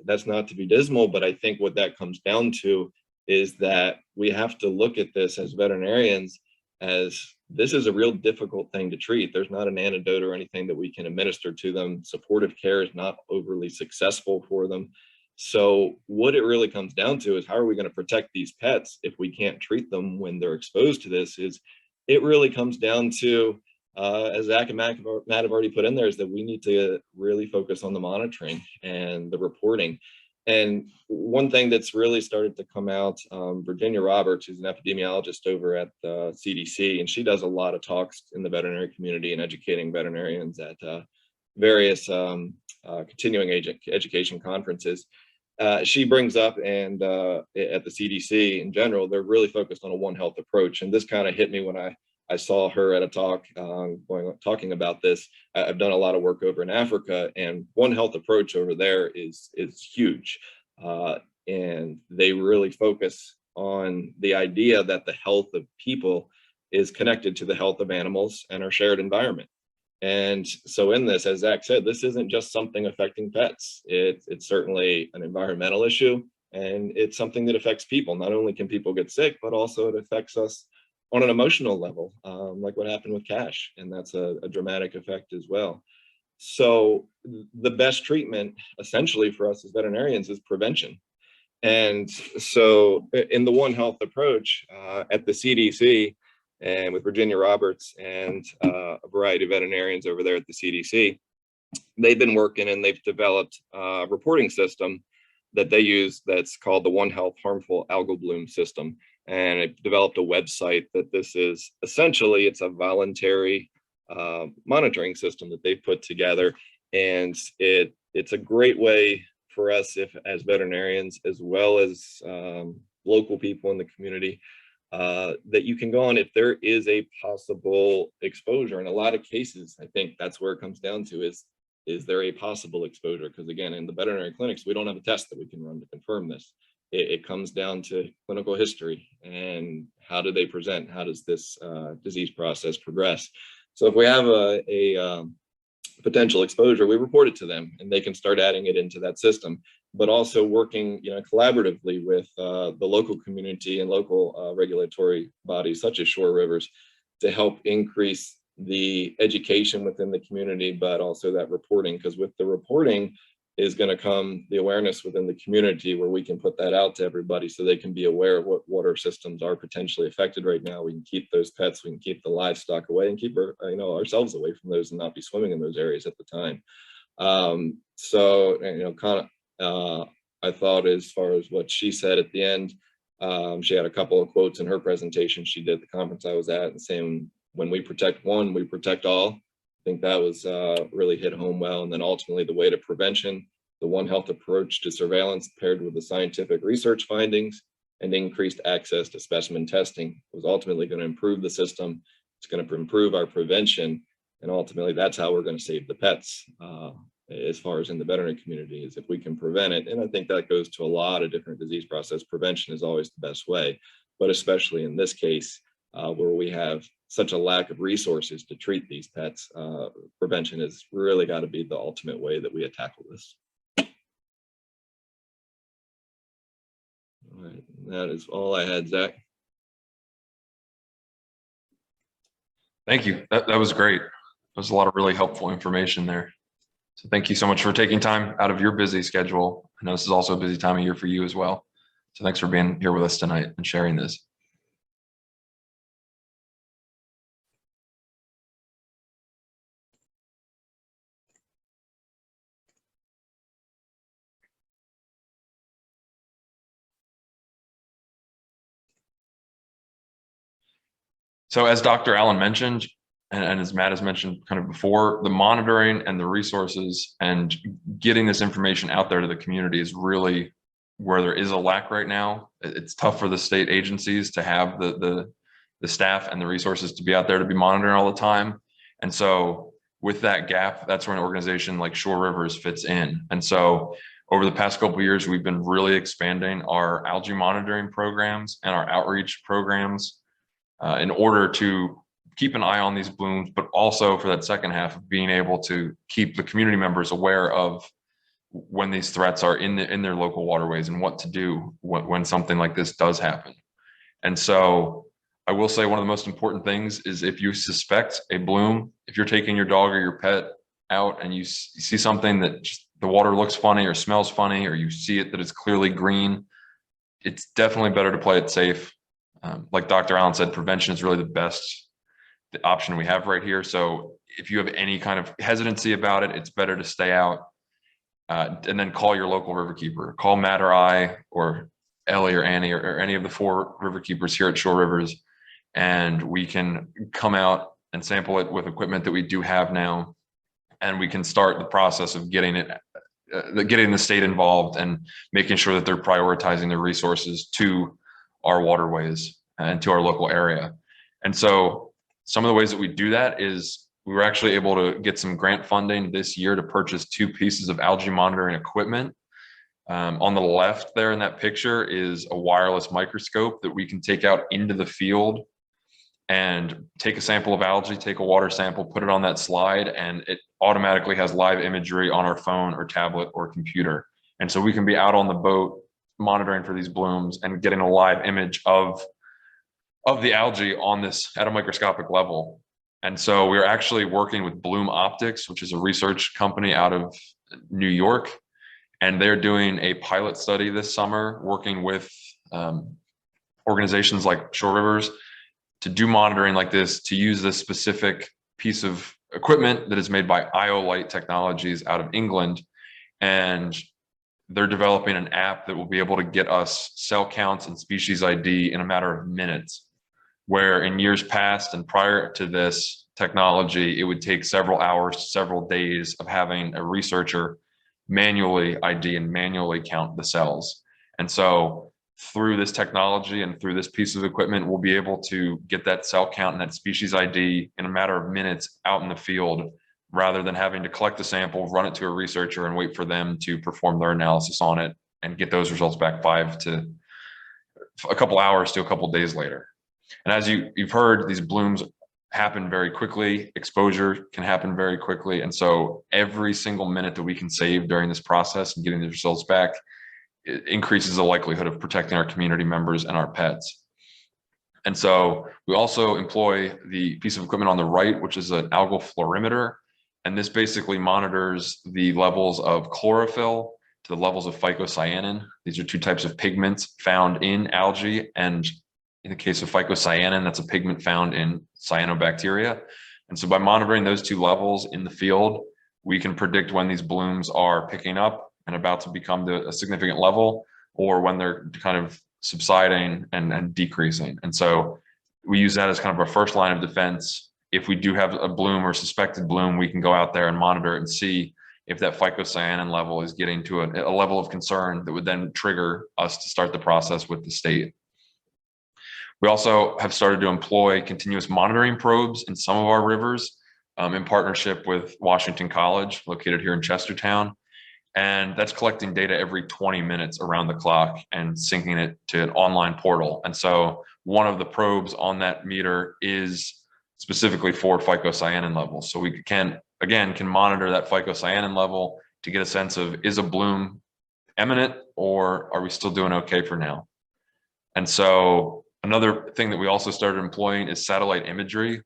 that's not to be dismal, but I think what that comes down to is that we have to look at this as veterinarians as this is a real difficult thing to treat. There's not an antidote or anything that we can administer to them. Supportive care is not overly successful for them. So what it really comes down to is, how are we going to protect these pets if we can't treat them when they're exposed to this? It really comes down to, as Zach and Matt have already put in there, is that we need to really focus on the monitoring and the reporting. And one thing that's really started to come out, Virginia Roberts, who's an epidemiologist over at the CDC, and she does a lot of talks in the veterinary community and educating veterinarians at various continuing education conferences. She brings up, and at the CDC in general, they're really focused on a One Health approach. And this kind of hit me when I saw her at a talk talking about this. I've done a lot of work over in Africa, and One Health approach over there is huge. And they really focus on the idea that the health of people is connected to the health of animals and our shared environment. And so in this, as Zach said, this isn't just something affecting pets. It's certainly an environmental issue, and it's something that affects people. Not only can people get sick, but also it affects us on an emotional level, like what happened with Cash, and that's a dramatic effect as well. So the best treatment essentially for us as veterinarians is prevention. And so in the One Health approach at the CDC, and with Virginia Roberts and a variety of veterinarians over there at the CDC, they've been working, and they've developed a reporting system that they use that's called the One Health Harmful Algal Bloom System. and I developed a website that this is essentially, it's a voluntary monitoring system that they've put together. And it's a great way for us, if as veterinarians, as well as local people in the community, that you can go on if there is a possible exposure. In a lot of cases, I think that's where it comes down to is there a possible exposure? Because again, in the veterinary clinics, we don't have a test that we can run to confirm this. It comes down to clinical history and how do they present? How does this disease process progress? So if we have a potential exposure, we report it to them and they can start adding it into that system, but also working collaboratively with the local community and local regulatory bodies such as Shore Rivers to help increase the education within the community, but also that reporting, because with the reporting is going to come the awareness within the community where we can put that out to everybody so they can be aware of what water systems are potentially affected right now. We can keep those pets, we can keep the livestock away and keep ourselves away from those and not be swimming in those areas at the time. I thought as far as what she said at the end, she had a couple of quotes in her presentation she did at the conference I was at, and saying, when we protect one, we protect all. I think that was really hit home well. And then ultimately the way to prevention, the One Health approach to surveillance paired with the scientific research findings and increased access to specimen testing was ultimately going to improve the system. It's going to improve our prevention. And ultimately that's how we're going to save the pets as far as in the veterinary community, is if we can prevent it. And I think that goes to a lot of different disease process. Prevention is always the best way, but especially in this case, where we have such a lack of resources to treat these pets, prevention has really got to be the ultimate way that we tackle this. All right, that is all I had, Zach. Thank you. That was great. There was a lot of really helpful information there. So thank you so much for taking time out of your busy schedule. I know this is also a busy time of year for you as well. So thanks for being here with us tonight and sharing this. So as Dr. Allen mentioned, and as Matt has mentioned kind of before, the monitoring and the resources and getting this information out there to the community is really where there is a lack right now. It's tough for the state agencies to have the staff and the resources to be out there to be monitoring all the time. And so with that gap, that's where an organization like Shore Rivers fits in. And so over the past couple of years, we've been really expanding our algae monitoring programs and our outreach programs in order to keep an eye on these blooms, but also for that second half of being able to keep the community members aware of when these threats are in their local waterways and what to do when something like this does happen. And so I will say one of the most important things is if you suspect a bloom, if you're taking your dog or your pet out and you see something that just the water looks funny or smells funny, or you see it that it's clearly green, it's definitely better to play it safe. Like Dr. Allen said, prevention is really the best option we have right here. So if you have any kind of hesitancy about it, it's better to stay out and then call your local riverkeeper. Call Matt or I or Ellie or Annie or any of the 4 riverkeepers here at Shore Rivers, and we can come out and sample it with equipment that we do have now, and we can start the process of getting the state involved and making sure that they're prioritizing their resources to our waterways and to our local area. And so some of the ways that we do that is we were actually able to get some grant funding this year to purchase 2 pieces of algae monitoring equipment. On the left there in that picture is a wireless microscope that we can take out into the field and take a sample of algae, take a water sample, put it on that slide, and it automatically has live imagery on our phone or tablet or computer. And so we can be out on the boat monitoring for these blooms and getting a live image of the algae on this at a microscopic level. And so we're actually working with Bloom Optics, which is a research company out of New York. And they're doing a pilot study this summer, working with organizations like Shore Rivers to do monitoring like this, to use this specific piece of equipment that is made by IO Light Technologies out of England. And they're developing an app that will be able to get us cell counts and species ID in a matter of minutes, where in years past and prior to this technology, it would take several hours to several days of having a researcher manually ID and manually count the cells. And so through this technology and through this piece of equipment, we'll be able to get that cell count and that species ID in a matter of minutes out in the field, rather than having to collect a sample, run it to a researcher and wait for them to perform their analysis on it and get those results back a couple hours to a couple days later. And as you've heard, these blooms happen very quickly. Exposure can happen very quickly. And so every single minute that we can save during this process and getting the results back, it increases the likelihood of protecting our community members and our pets. And so we also employ the piece of equipment on the right, which is an Algal Fluorimeter. And this basically monitors the levels of chlorophyll to the levels of phycocyanin. These are two types of pigments found in algae. And in the case of phycocyanin, that's a pigment found in cyanobacteria. And so by monitoring those two levels in the field, we can predict when these blooms are picking up and about to become a significant level, or when they're kind of subsiding and decreasing. And so we use that as kind of our first line of defense. If we do have a bloom or suspected bloom, we can go out there and monitor it and see if that phycocyanin level is getting to a level of concern that would then trigger us to start the process with the state. We also have started to employ continuous monitoring probes in some of our rivers in partnership with Washington College, located here in Chestertown. And that's collecting data every 20 minutes around the clock and syncing it to an online portal. And so one of the probes on that meter is specifically for phycocyanin levels. So we can monitor that phycocyanin level to get a sense of, is a bloom imminent, or are we still doing okay for now? And so another thing that we also started employing is satellite imagery.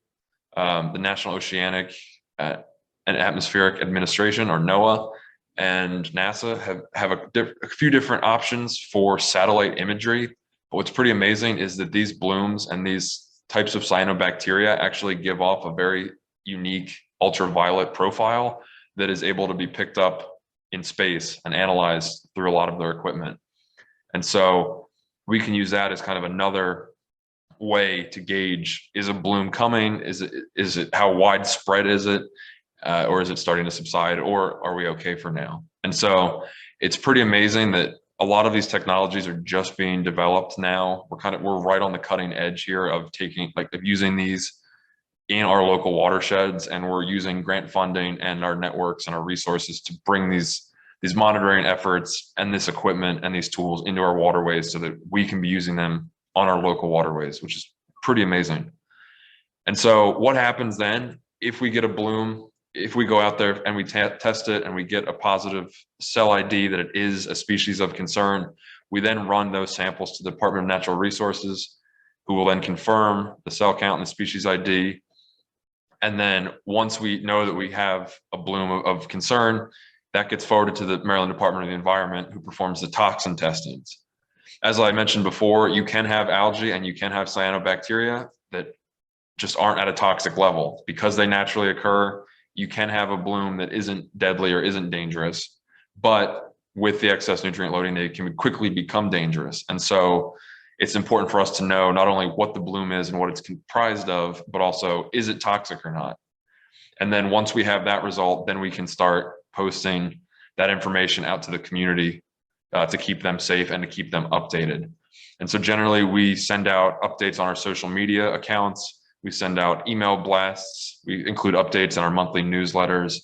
The National Oceanic and Atmospheric Administration, or NOAA, and NASA have a few different options for satellite imagery. But what's pretty amazing is that these blooms and these types of cyanobacteria actually give off a very unique ultraviolet profile that is able to be picked up in space and analyzed through a lot of their equipment. And so we can use that as kind of another way to gauge, is a bloom coming? Is it how widespread is it? Or is it starting to subside, or are we okay for now? And so it's pretty amazing that a lot of these technologies are just being developed now. We're right on the cutting edge here of using these in our local watersheds, and we're using grant funding and our networks and our resources to bring these monitoring efforts and this equipment and these tools into our waterways so that we can be using them on our local waterways, which is pretty amazing. And so what happens then if we get a bloom? If we go out there and we test it and we get a positive cell ID that it is a species of concern, we then run those samples to the Department of Natural Resources, who will then confirm the cell count and the species ID. And then once we know that we have a bloom of concern, that gets forwarded to the Maryland Department of the Environment, who performs the toxin testings. As I mentioned before, you can have algae and you can have cyanobacteria that just aren't at a toxic level. Because they naturally occur, you can have a bloom that isn't deadly or isn't dangerous, but with the excess nutrient loading, they can quickly become dangerous. And so it's important for us to know not only what the bloom is and what it's comprised of, but also, is it toxic or not? And then once we have that result, then we can start posting that information out to the community to keep them safe and to keep them updated. And so generally we send out updates on our social media accounts. We send out email blasts. We include updates in our monthly newsletters.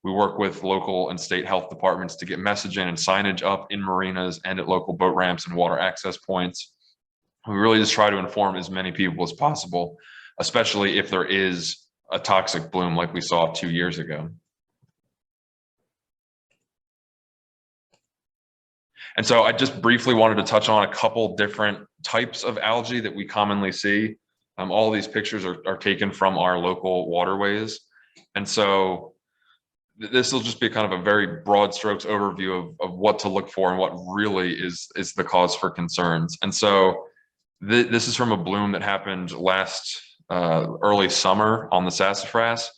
We work with local and state health departments to get messaging and signage up in marinas and at local boat ramps and water access points. We really just try to inform as many people as possible, especially if there is a toxic bloom like we saw 2 years ago. And so I just briefly wanted to touch on a couple different types of algae that we commonly see. All these pictures are taken from our local waterways. And so this will just be kind of a very broad strokes overview of what to look for and what really is the cause for concerns. And so this is from a bloom that happened last early summer on the Sassafras.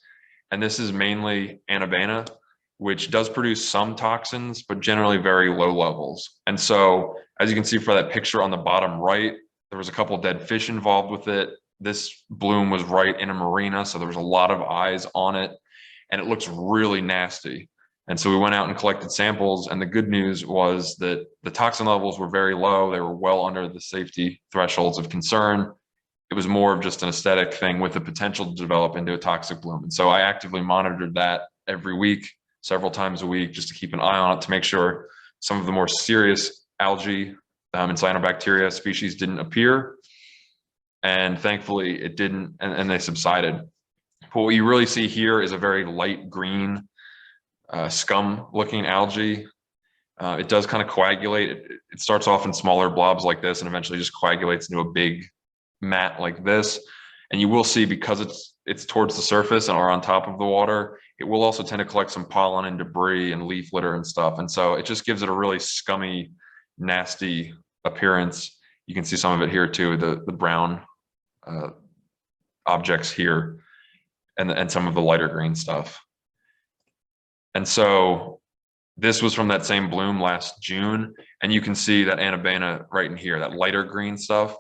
And this is mainly Annabana. which does produce some toxins, but generally very low levels. And so, as you can see for that picture on the bottom right, there was a couple dead fish involved with it. This bloom was right in a marina, so there was a lot of eyes on it, and it looks really nasty. And so we went out and collected samples, and the good news was that the toxin levels were very low. They were well under the safety thresholds of concern. It was more of just an aesthetic thing with the potential to develop into a toxic bloom. And so I actively monitored that every week, several times a week, just to keep an eye on it to make sure some of the more serious algae and cyanobacteria species didn't appear. And thankfully it didn't, and they subsided. But what you really see here is a very light green scum looking algae. It does kind of coagulate. It starts off in smaller blobs like this and eventually just coagulates into a big mat like this. And you will see, because it's towards the surface and are on top of the water, it will also tend to collect some pollen and debris and leaf litter and stuff. And so it just gives it a really scummy, nasty appearance. You can see some of it here too, the brown objects here, and some of the lighter green stuff. And so this was from that same bloom last June, and you can see that Anabaena right in here, that lighter green stuff.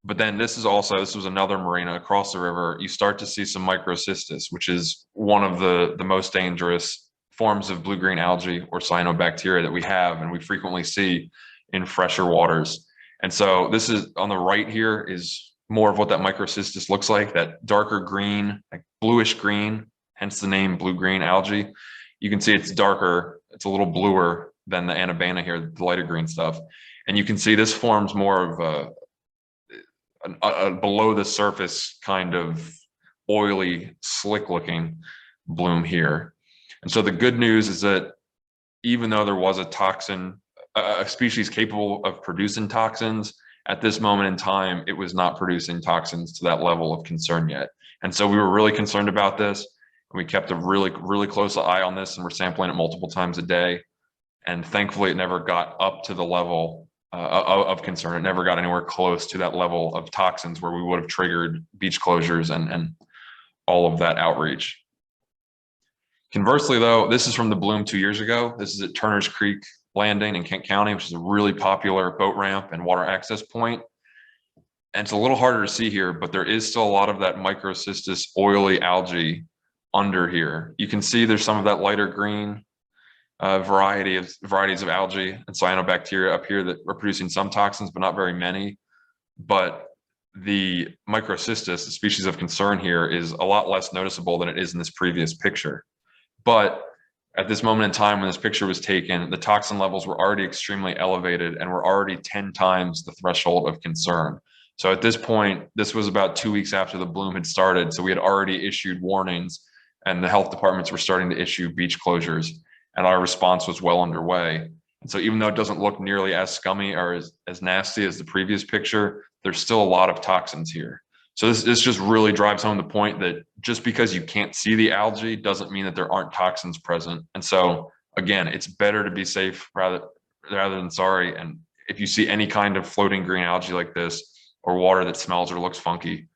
But then this was another marina across the river. You start to see some Microcystis, which is one of the most dangerous forms of blue-green algae or cyanobacteria that we have, and we frequently see in fresher waters. And so this is on the right here is more of what that Microcystis looks like, that darker green, like bluish green, hence the name blue-green algae. You can see it's darker, it's a little bluer than the Anabaena here, the lighter green stuff. And you can see this forms more of a below the surface kind of oily, slick looking bloom here. And so the good news is that even though there was a toxin, a species capable of producing toxins, at this moment in time, it was not producing toxins to that level of concern yet. And so we were really concerned about this. And we kept a really, really close eye on this, and we're sampling it multiple times a day. And thankfully, it never got up to the level of concern. It never got anywhere close to that level of toxins where we would have triggered beach closures and all of that outreach. Conversely, though, this is from the bloom 2 years ago. This is at Turner's Creek Landing in Kent County, which is a really popular boat ramp and water access point. And it's a little harder to see here, but there is still a lot of that Microcystis oily algae under here. You can see there's some of that lighter green varieties of algae and cyanobacteria up here that are producing some toxins, but not very many. But the Microcystis, the species of concern here, is a lot less noticeable than it is in this previous picture. But at this moment in time, when this picture was taken, the toxin levels were already extremely elevated and were already 10 times the threshold of concern. So at this point, this was about 2 weeks after the bloom had started. So we had already issued warnings, and the health departments were starting to issue beach closures, and our response was well underway. And so even though it doesn't look nearly as scummy or as nasty as the previous picture, there's still a lot of toxins here. So this just really drives home the point that just because you can't see the algae doesn't mean that there aren't toxins present. And so again, it's better to be safe rather than sorry. And if you see any kind of floating green algae like this, or water that smells or looks funky,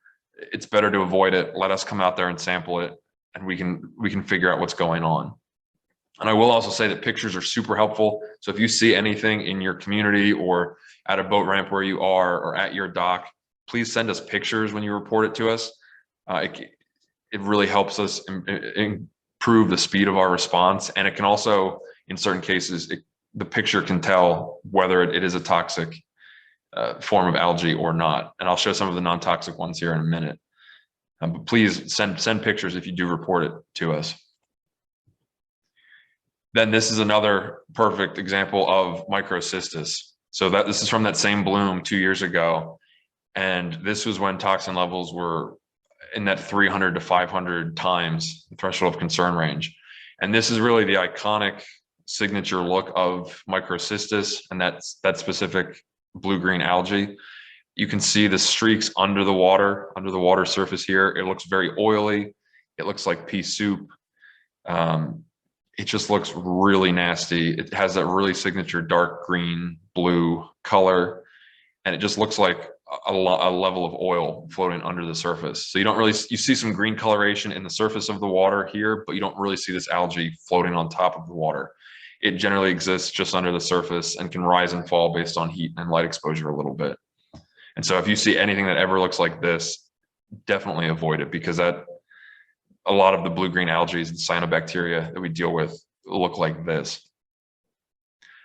it's better to avoid it. Let us come out there and sample it, and we can figure out what's going on. And I will also say that pictures are super helpful. So if you see anything in your community or at a boat ramp where you are or at your dock, please send us pictures when you report it to us. It really helps us improve the speed of our response. And it can also, in certain cases, the picture can tell whether it is a toxic form of algae or not. And I'll show some of the non-toxic ones here in a minute. But please send pictures if you do report it to us. Then this is another perfect example of Microcystis. So this is from that same bloom 2 years ago. And this was when toxin levels were in that 300 to 500 times the threshold of concern range. And this is really the iconic signature look of Microcystis and that specific blue-green algae. You can see the streaks under the water surface here. It looks very oily. It looks like pea soup. It just looks really nasty. It has that really signature dark green blue color. And it just looks like a level of oil floating under the surface. So you see some green coloration in the surface of the water here, but you don't really see this algae floating on top of the water. It generally exists just under the surface and can rise and fall based on heat and light exposure a little bit. And so if you see anything that ever looks like this, definitely avoid it, because a lot of the blue-green algae and cyanobacteria that we deal with look like this.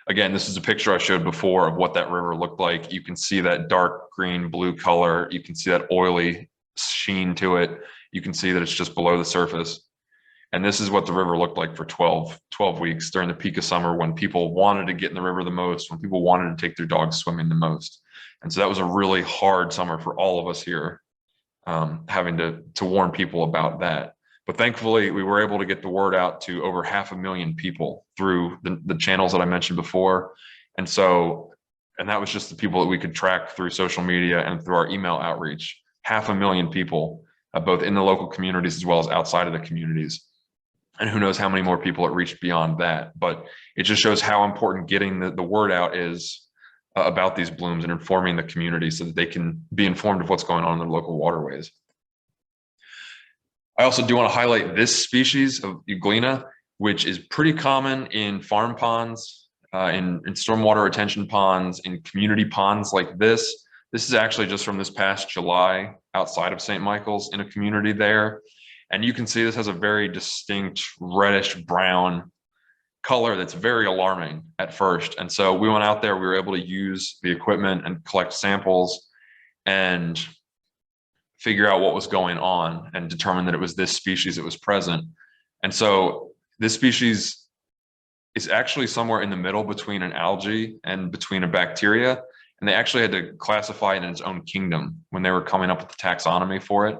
Again, this is a picture I showed before of what that river looked like. You can see that dark green blue color. You can see that oily sheen to it. You can see that it's just below the surface. And this is what the river looked like for 12 weeks during the peak of summer, when people wanted to get in the river the most, when people wanted to take their dogs swimming the most. And so that was a really hard summer for all of us here, having to warn people about that. But thankfully, we were able to get the word out to over 500,000 people through the channels that I mentioned before. And that was just the people that we could track through social media and through our email outreach. 500,000 people, both in the local communities as well as outside of the communities. And who knows how many more people it reached beyond that. But it just shows how important getting the word out is about these blooms and informing the community so that they can be informed of what's going on in their local waterways. I also do want to highlight this species of Euglena, which is pretty common in farm ponds, in stormwater retention ponds, in community ponds like this. This is actually just from this past July outside of St. Michael's in a community there. And you can see this has a very distinct reddish brown color that's very alarming at first. And so we went out there, we were able to use the equipment and collect samples and figure out what was going on and determine that it was this species that was present. And so this species is actually somewhere in the middle between an algae and between a bacteria. And they actually had to classify it in its own kingdom when they were coming up with the taxonomy for it.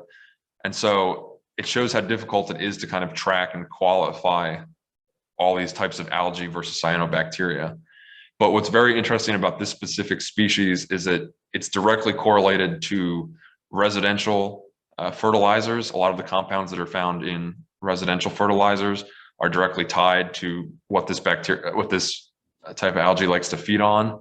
And so it shows how difficult it is to kind of track and qualify all these types of algae versus cyanobacteria. But what's very interesting about this specific species is that it's directly correlated to residential fertilizers. A lot of the compounds that are found in residential fertilizers are directly tied to what this type of algae likes to feed on.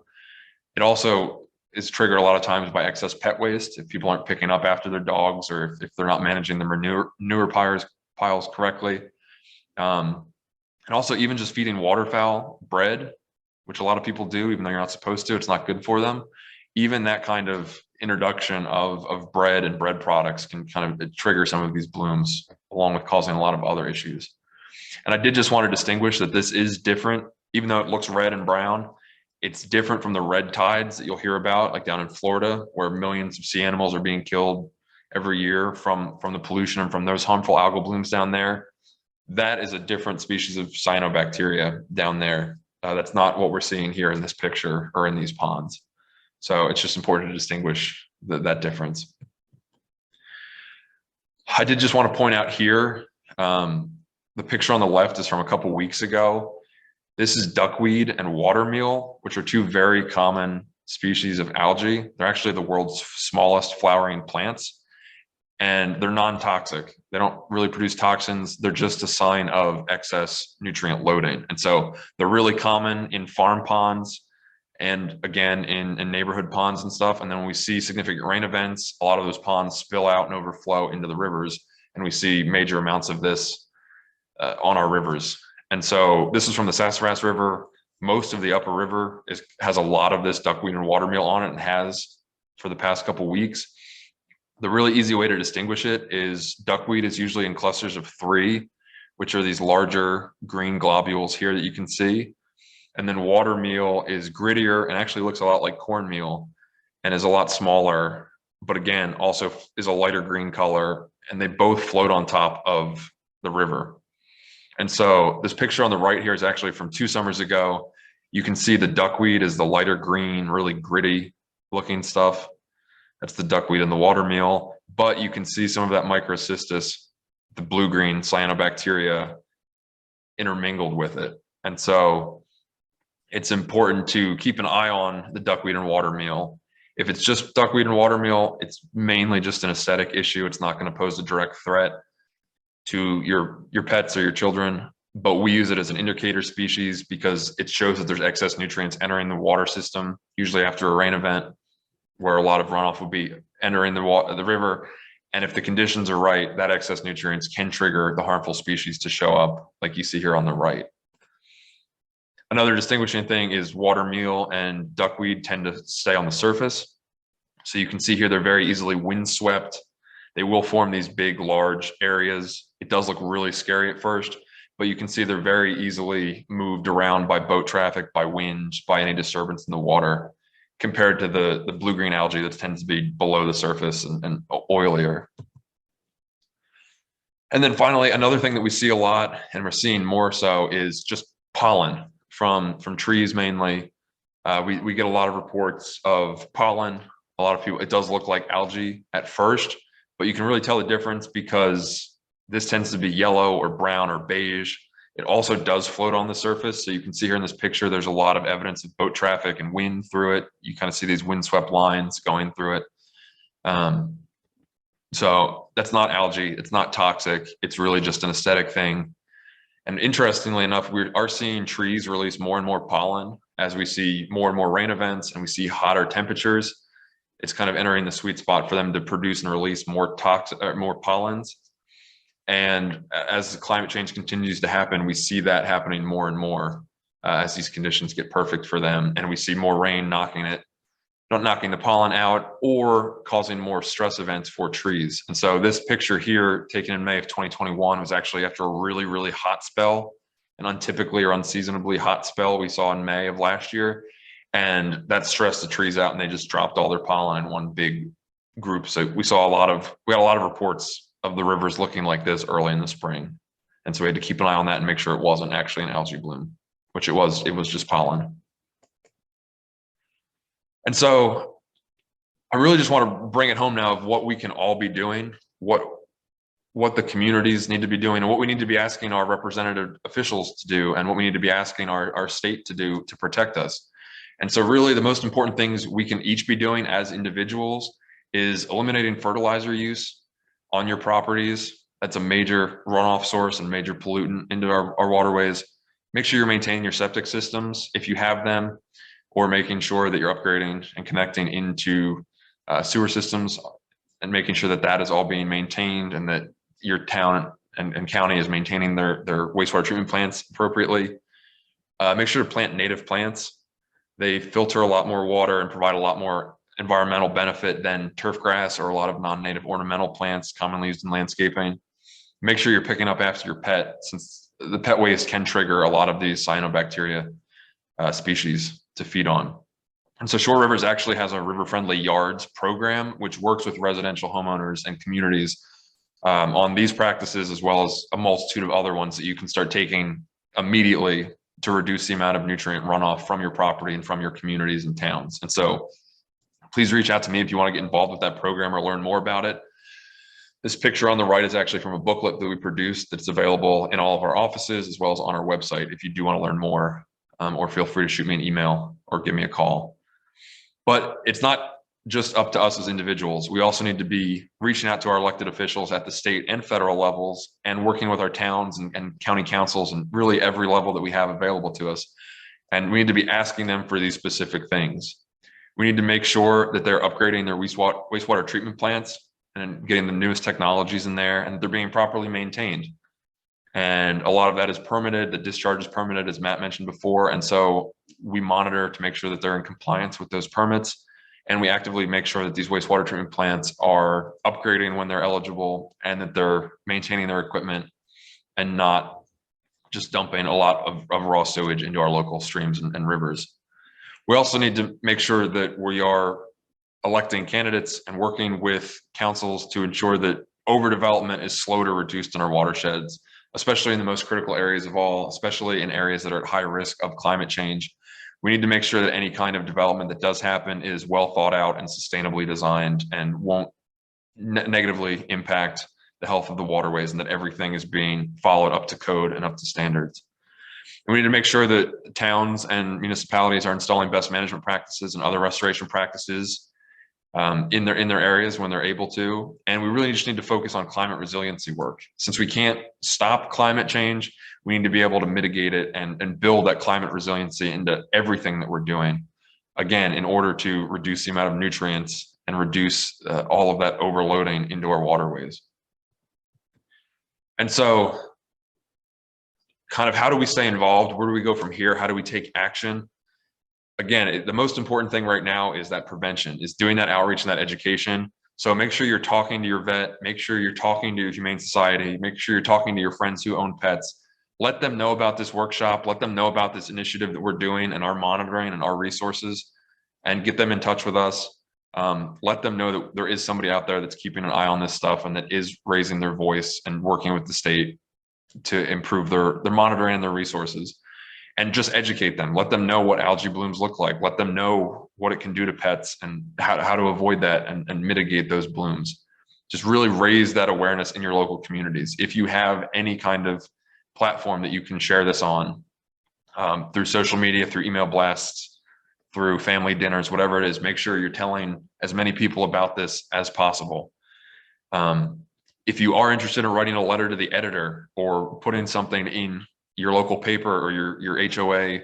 It also is triggered a lot of times by excess pet waste. If people aren't picking up after their dogs, or if they're not managing the manure piles correctly. And also even just feeding waterfowl bread, which a lot of people do, even though you're not supposed to, it's not good for them. Even that kind of introduction of bread and bread products can kind of trigger some of these blooms, along with causing a lot of other issues. And I did just want to distinguish that this is different, even though it looks red and brown. It's different from the red tides that you'll hear about, like down in Florida, where millions of sea animals are being killed every year from the pollution and from those harmful algal blooms down there. That is a different species of cyanobacteria down there. That's not what we're seeing here in this picture or in these ponds. So it's just important to distinguish that difference. I did just want to point out here, the picture on the left is from a couple weeks ago. This is duckweed and watermeal, which are two very common species of algae. They're actually the world's smallest flowering plants, and they're non-toxic. They don't really produce toxins. They're just a sign of excess nutrient loading. And so they're really common in farm ponds and again in neighborhood ponds and stuff. And then when we see significant rain events, a lot of those ponds spill out and overflow into the rivers, and we see major amounts of this on our rivers. And so this is from the Sassafras River. Most of the upper river has a lot of this duckweed and watermeal on it, and has for the past couple weeks. The really easy way to distinguish it is duckweed is usually in clusters of 3, which are these larger green globules here that you can see. And then watermeal is grittier and actually looks a lot like cornmeal and is a lot smaller, but again, also is a lighter green color, and they both float on top of the river. And so this picture on the right here is actually from 2 summers ago. You can see the duckweed is the lighter green, really gritty looking stuff. That's the duckweed and the watermeal, but you can see some of that Microcystis, the blue-green cyanobacteria, intermingled with it. And so it's important to keep an eye on the duckweed and watermeal. If it's just duckweed and watermeal, it's mainly just an aesthetic issue. It's not going to pose a direct threat to your pets or your children, but we use it as an indicator species because it shows that there's excess nutrients entering the water system, usually after a rain event. where a lot of runoff would be entering the river. And if the conditions are right, that excess nutrients can trigger the harmful species to show up, like you see here on the right. Another distinguishing thing is watermeal and duckweed tend to stay on the surface. So you can see here they're very easily windswept. They will form these big, large areas. It does look really scary at first, but you can see they're very easily moved around by boat traffic, by wind, by any disturbance in the water, compared to the blue-green algae that tends to be below the surface and oilier. And then finally, another thing that we see a lot, and we're seeing more so, is just pollen from trees mainly. We get a lot of reports of pollen. A lot of people, it does look like algae at first, but you can really tell the difference because this tends to be yellow or brown or beige. It also does float on the surface. So you can see here in this picture, there's a lot of evidence of boat traffic and wind through it. You kind of see these windswept lines going through it. So that's not algae. It's not toxic. It's really just an aesthetic thing. And interestingly enough, we are seeing trees release more and more pollen as we see more and more rain events and we see hotter temperatures. It's kind of entering the sweet spot for them to produce and release more more pollens. And as the climate change continues to happen, we see that happening more and more as these conditions get perfect for them. And we see more rain knocking the pollen out or causing more stress events for trees. And so this picture here taken in May of 2021 was actually after a really, really hot spell, an untypically or unseasonably hot spell we saw in May of last year. And that stressed the trees out and they just dropped all their pollen in one big group. So we had a lot of reports of the rivers looking like this early in the spring. And so we had to keep an eye on that and make sure it wasn't actually an algae bloom, which it was just pollen. And so I really just want to bring it home now of what we can all be doing, what the communities need to be doing, and what we need to be asking our representative officials to do, and what we need to be asking our state to do to protect us. And so really the most important things we can each be doing as individuals is eliminating fertilizer use on your properties. That's a major runoff source and major pollutant into our waterways. Make sure you're maintaining your septic systems if you have them, or making sure that you're upgrading and connecting into sewer systems and making sure that that is all being maintained and that your town and county is maintaining their wastewater treatment plants appropriately. Make sure to plant native plants. They filter a lot more water and provide a lot more environmental benefit than turf grass or a lot of non-native ornamental plants commonly used in landscaping. Make sure you're picking up after your pet, since the pet waste can trigger a lot of these cyanobacteria species to feed on. And so Shore Rivers actually has a river-friendly yards program, which works with residential homeowners and communities on these practices, as well as a multitude of other ones that you can start taking immediately to reduce the amount of nutrient runoff from your property and from your communities and towns. And so please reach out to me if you want to get involved with that program or learn more about it. This picture on the right is actually from a booklet that we produced that's available in all of our offices as well as on our website if you do want to learn more, or feel free to shoot me an email or give me a call. But it's not just up to us as individuals. We also need to be reaching out to our elected officials at the state and federal levels and working with our towns and county councils and really every level that we have available to us. And we need to be asking them for these specific things. We need to make sure that they're upgrading their wastewater treatment plants and getting the newest technologies in there and they're being properly maintained. And a lot of that is permitted. The discharge is permitted, as Matt mentioned before. And so we monitor to make sure that they're in compliance with those permits. And we actively make sure that these wastewater treatment plants are upgrading when they're eligible and that they're maintaining their equipment and not just dumping a lot of raw sewage into our local streams and rivers. We also need to make sure that we are electing candidates and working with councils to ensure that overdevelopment is slow to reduce in our watersheds, especially in the most critical areas of all, especially in areas that are at high risk of climate change. We need to make sure that any kind of development that does happen is well thought out and sustainably designed and won't negatively impact the health of the waterways, and that everything is being followed up to code and up to standards. And we need to make sure that towns and municipalities are installing best management practices and other restoration practices in their areas when they're able to. And we really just need to focus on climate resiliency work. Since we can't stop climate change, we need to be able to mitigate it and build that climate resiliency into everything that we're doing. again, in order to reduce the amount of nutrients and reduce all of that overloading into our waterways. And so kind of how do we stay involved? Where do we go from here? How do we take action? Again, the most important thing right now is that prevention, is doing that outreach and that education. So make sure you're talking to your vet, make sure you're talking to Humane Society, make sure you're talking to your friends who own pets. Let them know about this workshop, let them know about this initiative that we're doing and our monitoring and our resources, and get them in touch with us. Let them know that there is somebody out there that's keeping an eye on this stuff and that is raising their voice and working with the state to improve their monitoring and their resources. And just educate them. Let them know what algae blooms look like. Let them know what it can do to pets and how to avoid that and mitigate those blooms. Just really raise that awareness in your local communities. If you have any kind of platform that you can share this on, through social media, through email blasts, through family dinners, whatever it is, make sure you're telling as many people about this as possible. If you are interested in writing a letter to the editor or putting something in your local paper or your HOA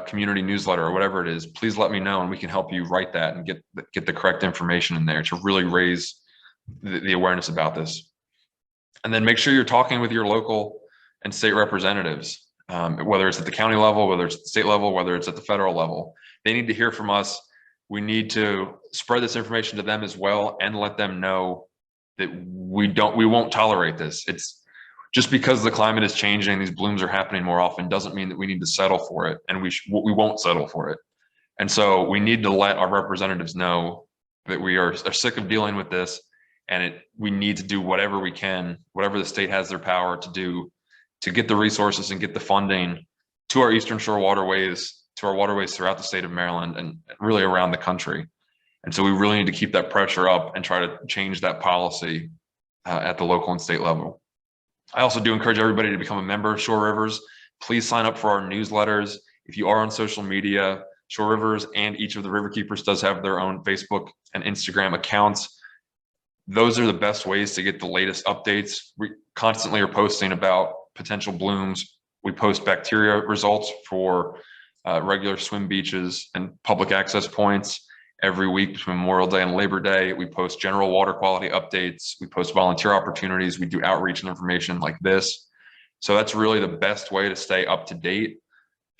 community newsletter or whatever it is, please let me know and we can help you write that and get the correct information in there to really raise the awareness about this. And then make sure you're talking with your local and state representatives, whether it's at the county level, whether it's at the state level, whether it's at the federal level. They need to hear from us. We need to spread this information to them as well and let them know that we won't tolerate this. It's just because the climate is changing, these blooms are happening more often, doesn't mean that we need to settle for it, and we won't settle for it. And so we need to let our representatives know that we are sick of dealing with this, and we need to do whatever we can, whatever the state has their power to do, to get the resources and get the funding to our Eastern Shore waterways, to our waterways throughout the state of Maryland and really around the country. And so we really need to keep that pressure up and try to change that policy at the local and state level. I also do encourage everybody to become a member of Shore Rivers. Please sign up for our newsletters. If you are on social media, Shore Rivers and each of the Riverkeepers does have their own Facebook and Instagram accounts. Those are the best ways to get the latest updates. We constantly are posting about potential blooms. We post bacteria results for regular swim beaches and public access points. Every week between Memorial Day and Labor Day, we post general water quality updates. We post volunteer opportunities. We do outreach and information like this. So that's really the best way to stay up to date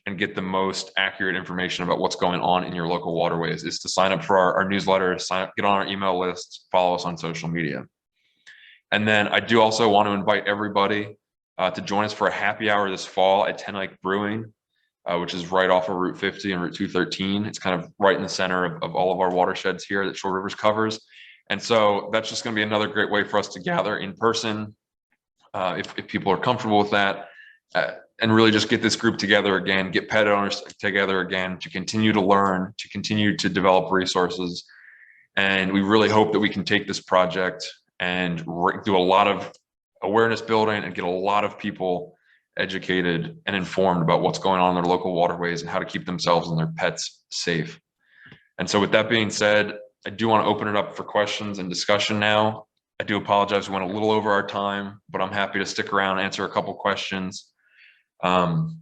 and get the most accurate information about what's going on in your local waterways, is to sign up for our newsletter, sign up, get on our email list, follow us on social media. And then I do also want to invite everybody to join us for a happy hour this fall at 10 Lake Brewing, which is right off of Route 50 and Route 213. It's kind of right in the center of all of our watersheds here that Shore Rivers covers. And so that's just going to be another great way for us to gather in person, if people are comfortable with that, and really just get this group together again, get pet owners together again to continue to learn, to continue to develop resources. And we really hope that we can take this project and do a lot of awareness building and get a lot of people educated and informed about what's going on in their local waterways and how to keep themselves and their pets safe. And so with that being said, I do want to open it up for questions and discussion now. I do apologize, we went a little over our time, but I'm happy to stick around and answer a couple questions. And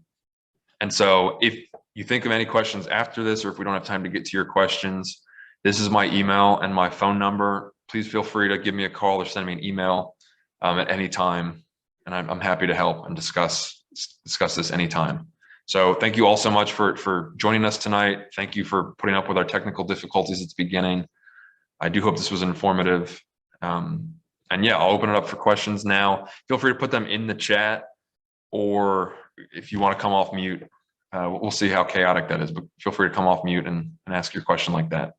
so if you think of any questions after this, or if we don't have time to get to your questions, this is my email and my phone number. Please feel free to give me a call or send me an email at any time. And I'm happy to help and discuss this anytime. So thank you all so much for joining us tonight. Thank you for putting up with our technical difficulties at the beginning. I do hope this was informative. And yeah, I'll open it up for questions now. Feel free to put them in the chat, or if you want to come off mute, we'll see how chaotic that is, but feel free to come off mute and ask your question like that.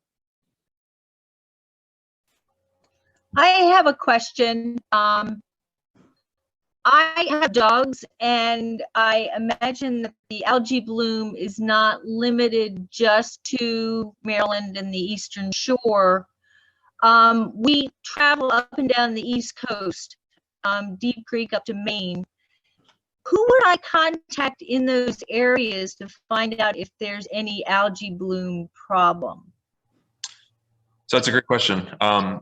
I have a question. I have dogs, and I imagine that the algae bloom is not limited just to Maryland and the Eastern Shore. We travel up and down the East Coast, Deep Creek up to Maine. Who would I contact in those areas to find out if there's any algae bloom problem? So that's a great question. And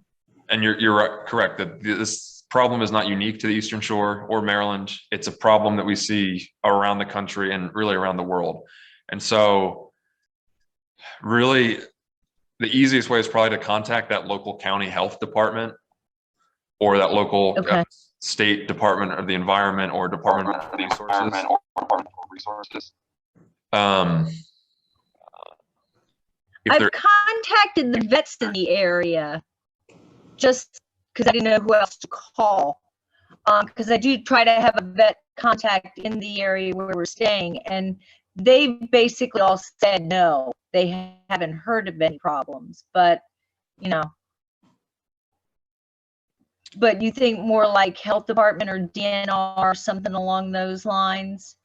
you're right, correct that this problem is not unique to the Eastern Shore or Maryland. It's a problem that we see around the country and really around the world. And so Really, the easiest way is probably to contact that local county health department or that local Okay. state department of the environment or department of resources. If I've there, contacted the vets in the area just because I didn't know who else to call. Because I do try to have a vet contact in the area where we're staying, and they basically all said no, they haven't heard of any problems. But you know, but you think more like health department or DNR, something along those lines?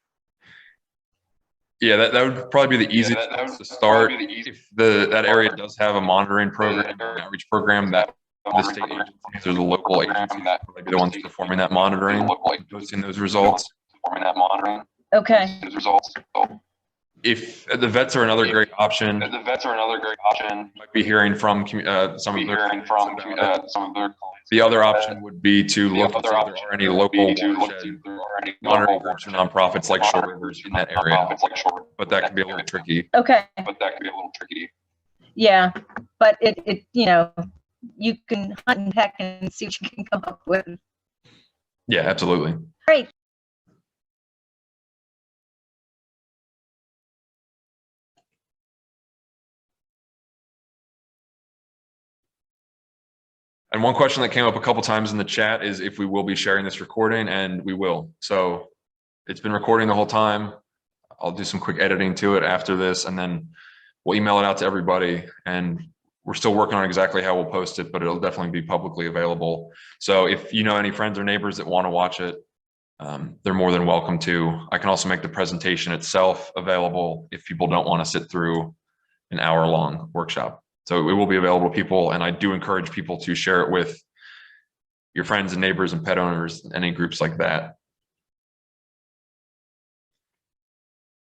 yeah, that would probably be the easiest place to start. If that area does have a monitoring program, an outreach program, that the state agencies or the local agencies would be the ones performing that monitoring, posting those results. Okay. If the vets are another great option, might be hearing from some of their the other option would be to look and see if there are any local watershed monitoring groups or nonprofits like Shore Rivers in that area, but that can be a little tricky. Okay. Yeah, but it you know, you can hunt and peck and see what you can come up with. Yeah, absolutely. Great. And one question that came up a couple times in the chat is if we will be sharing this recording, and we will. So it's been recording the whole time. I'll do some quick editing to it after this, and then we'll email it out to everybody. And we're still working on exactly how we'll post it, but it'll definitely be publicly available. So if you know any friends or neighbors that want to watch it, they're more than welcome to. I can also make the presentation itself available if people don't want to sit through an hour-long workshop. So it will be available to people, and I do encourage people to share it with your friends and neighbors and pet owners, any groups like that.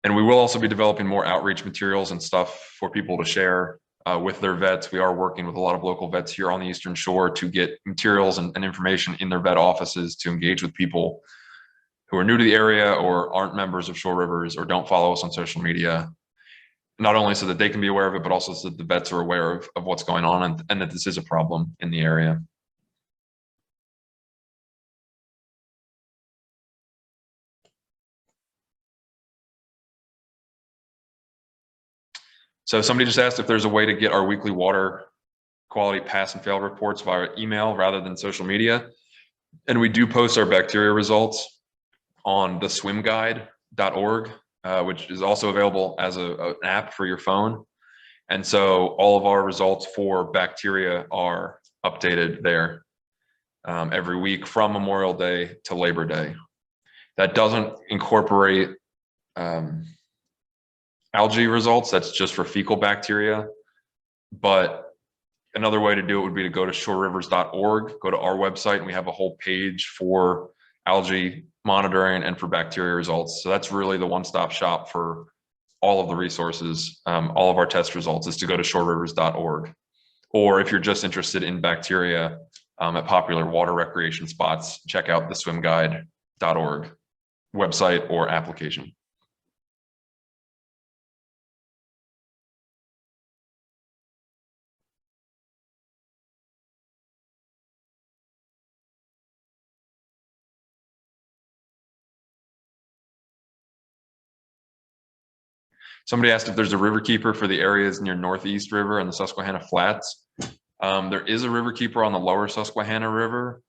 And we will also be developing more outreach materials and stuff for people to share with their vets. We are working with a lot of local vets here on the Eastern Shore to get materials and information in their vet offices to engage with people who are new to the area or aren't members of Shore Rivers or don't follow us on social media. Not only so that they can be aware of it, but also so that the vets are aware of what's going on and that this is a problem in the area. So somebody just asked if there's a way to get our weekly water quality pass and fail reports via email rather than social media. And we do post our bacteria results on the swimguide.org, which is also available as an app for your phone. And so all of our results for bacteria are updated there every week from Memorial Day to Labor Day. That doesn't incorporate algae results. That's just for fecal bacteria. But another way to do it would be to go to shorerivers.org, go to our website, and we have a whole page for algae monitoring and for bacteria results. So that's really the one-stop shop for all of the resources, all of our test results, is to go to shorerivers.org. Or if you're just interested in bacteria at popular water recreation spots, check out the swimguide.org website or application. Somebody asked if there's a riverkeeper for the areas near Northeast River and the Susquehanna Flats. There is a riverkeeper on the lower Susquehanna River,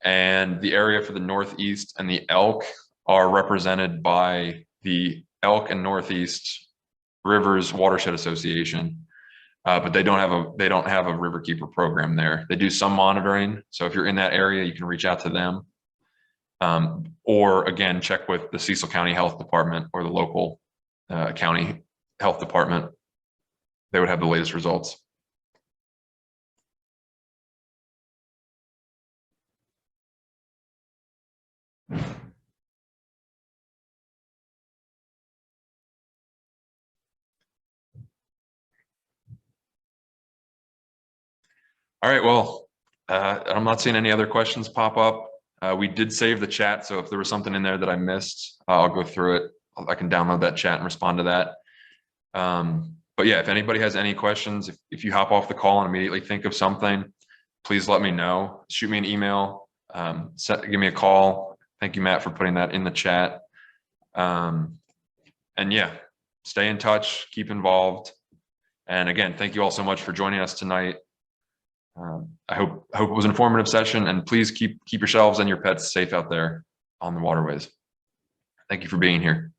and the area for the Northeast and the elk are represented by the Elk and Northeast Rivers Watershed Association. But they don't have a riverkeeper program there. They do some monitoring. So if you're in that area, you can reach out to them. Or again, check with the Cecil County Health Department or the local county health department. They would have the latest results. All right, well, I'm not seeing any other questions pop up. We did save the chat, so if there was something in there that I missed, I'll go through it. I can download that chat and respond to that. But yeah, if anybody has any questions, if you hop off the call and immediately think of something, please let me know. Shoot me an email, give me a call. Thank you, Matt, for putting that in the chat. And yeah, stay in touch, keep involved. And again, thank you all so much for joining us tonight. I hope it was an informative session, and please keep yourselves and your pets safe out there on the waterways. Thank you for being here.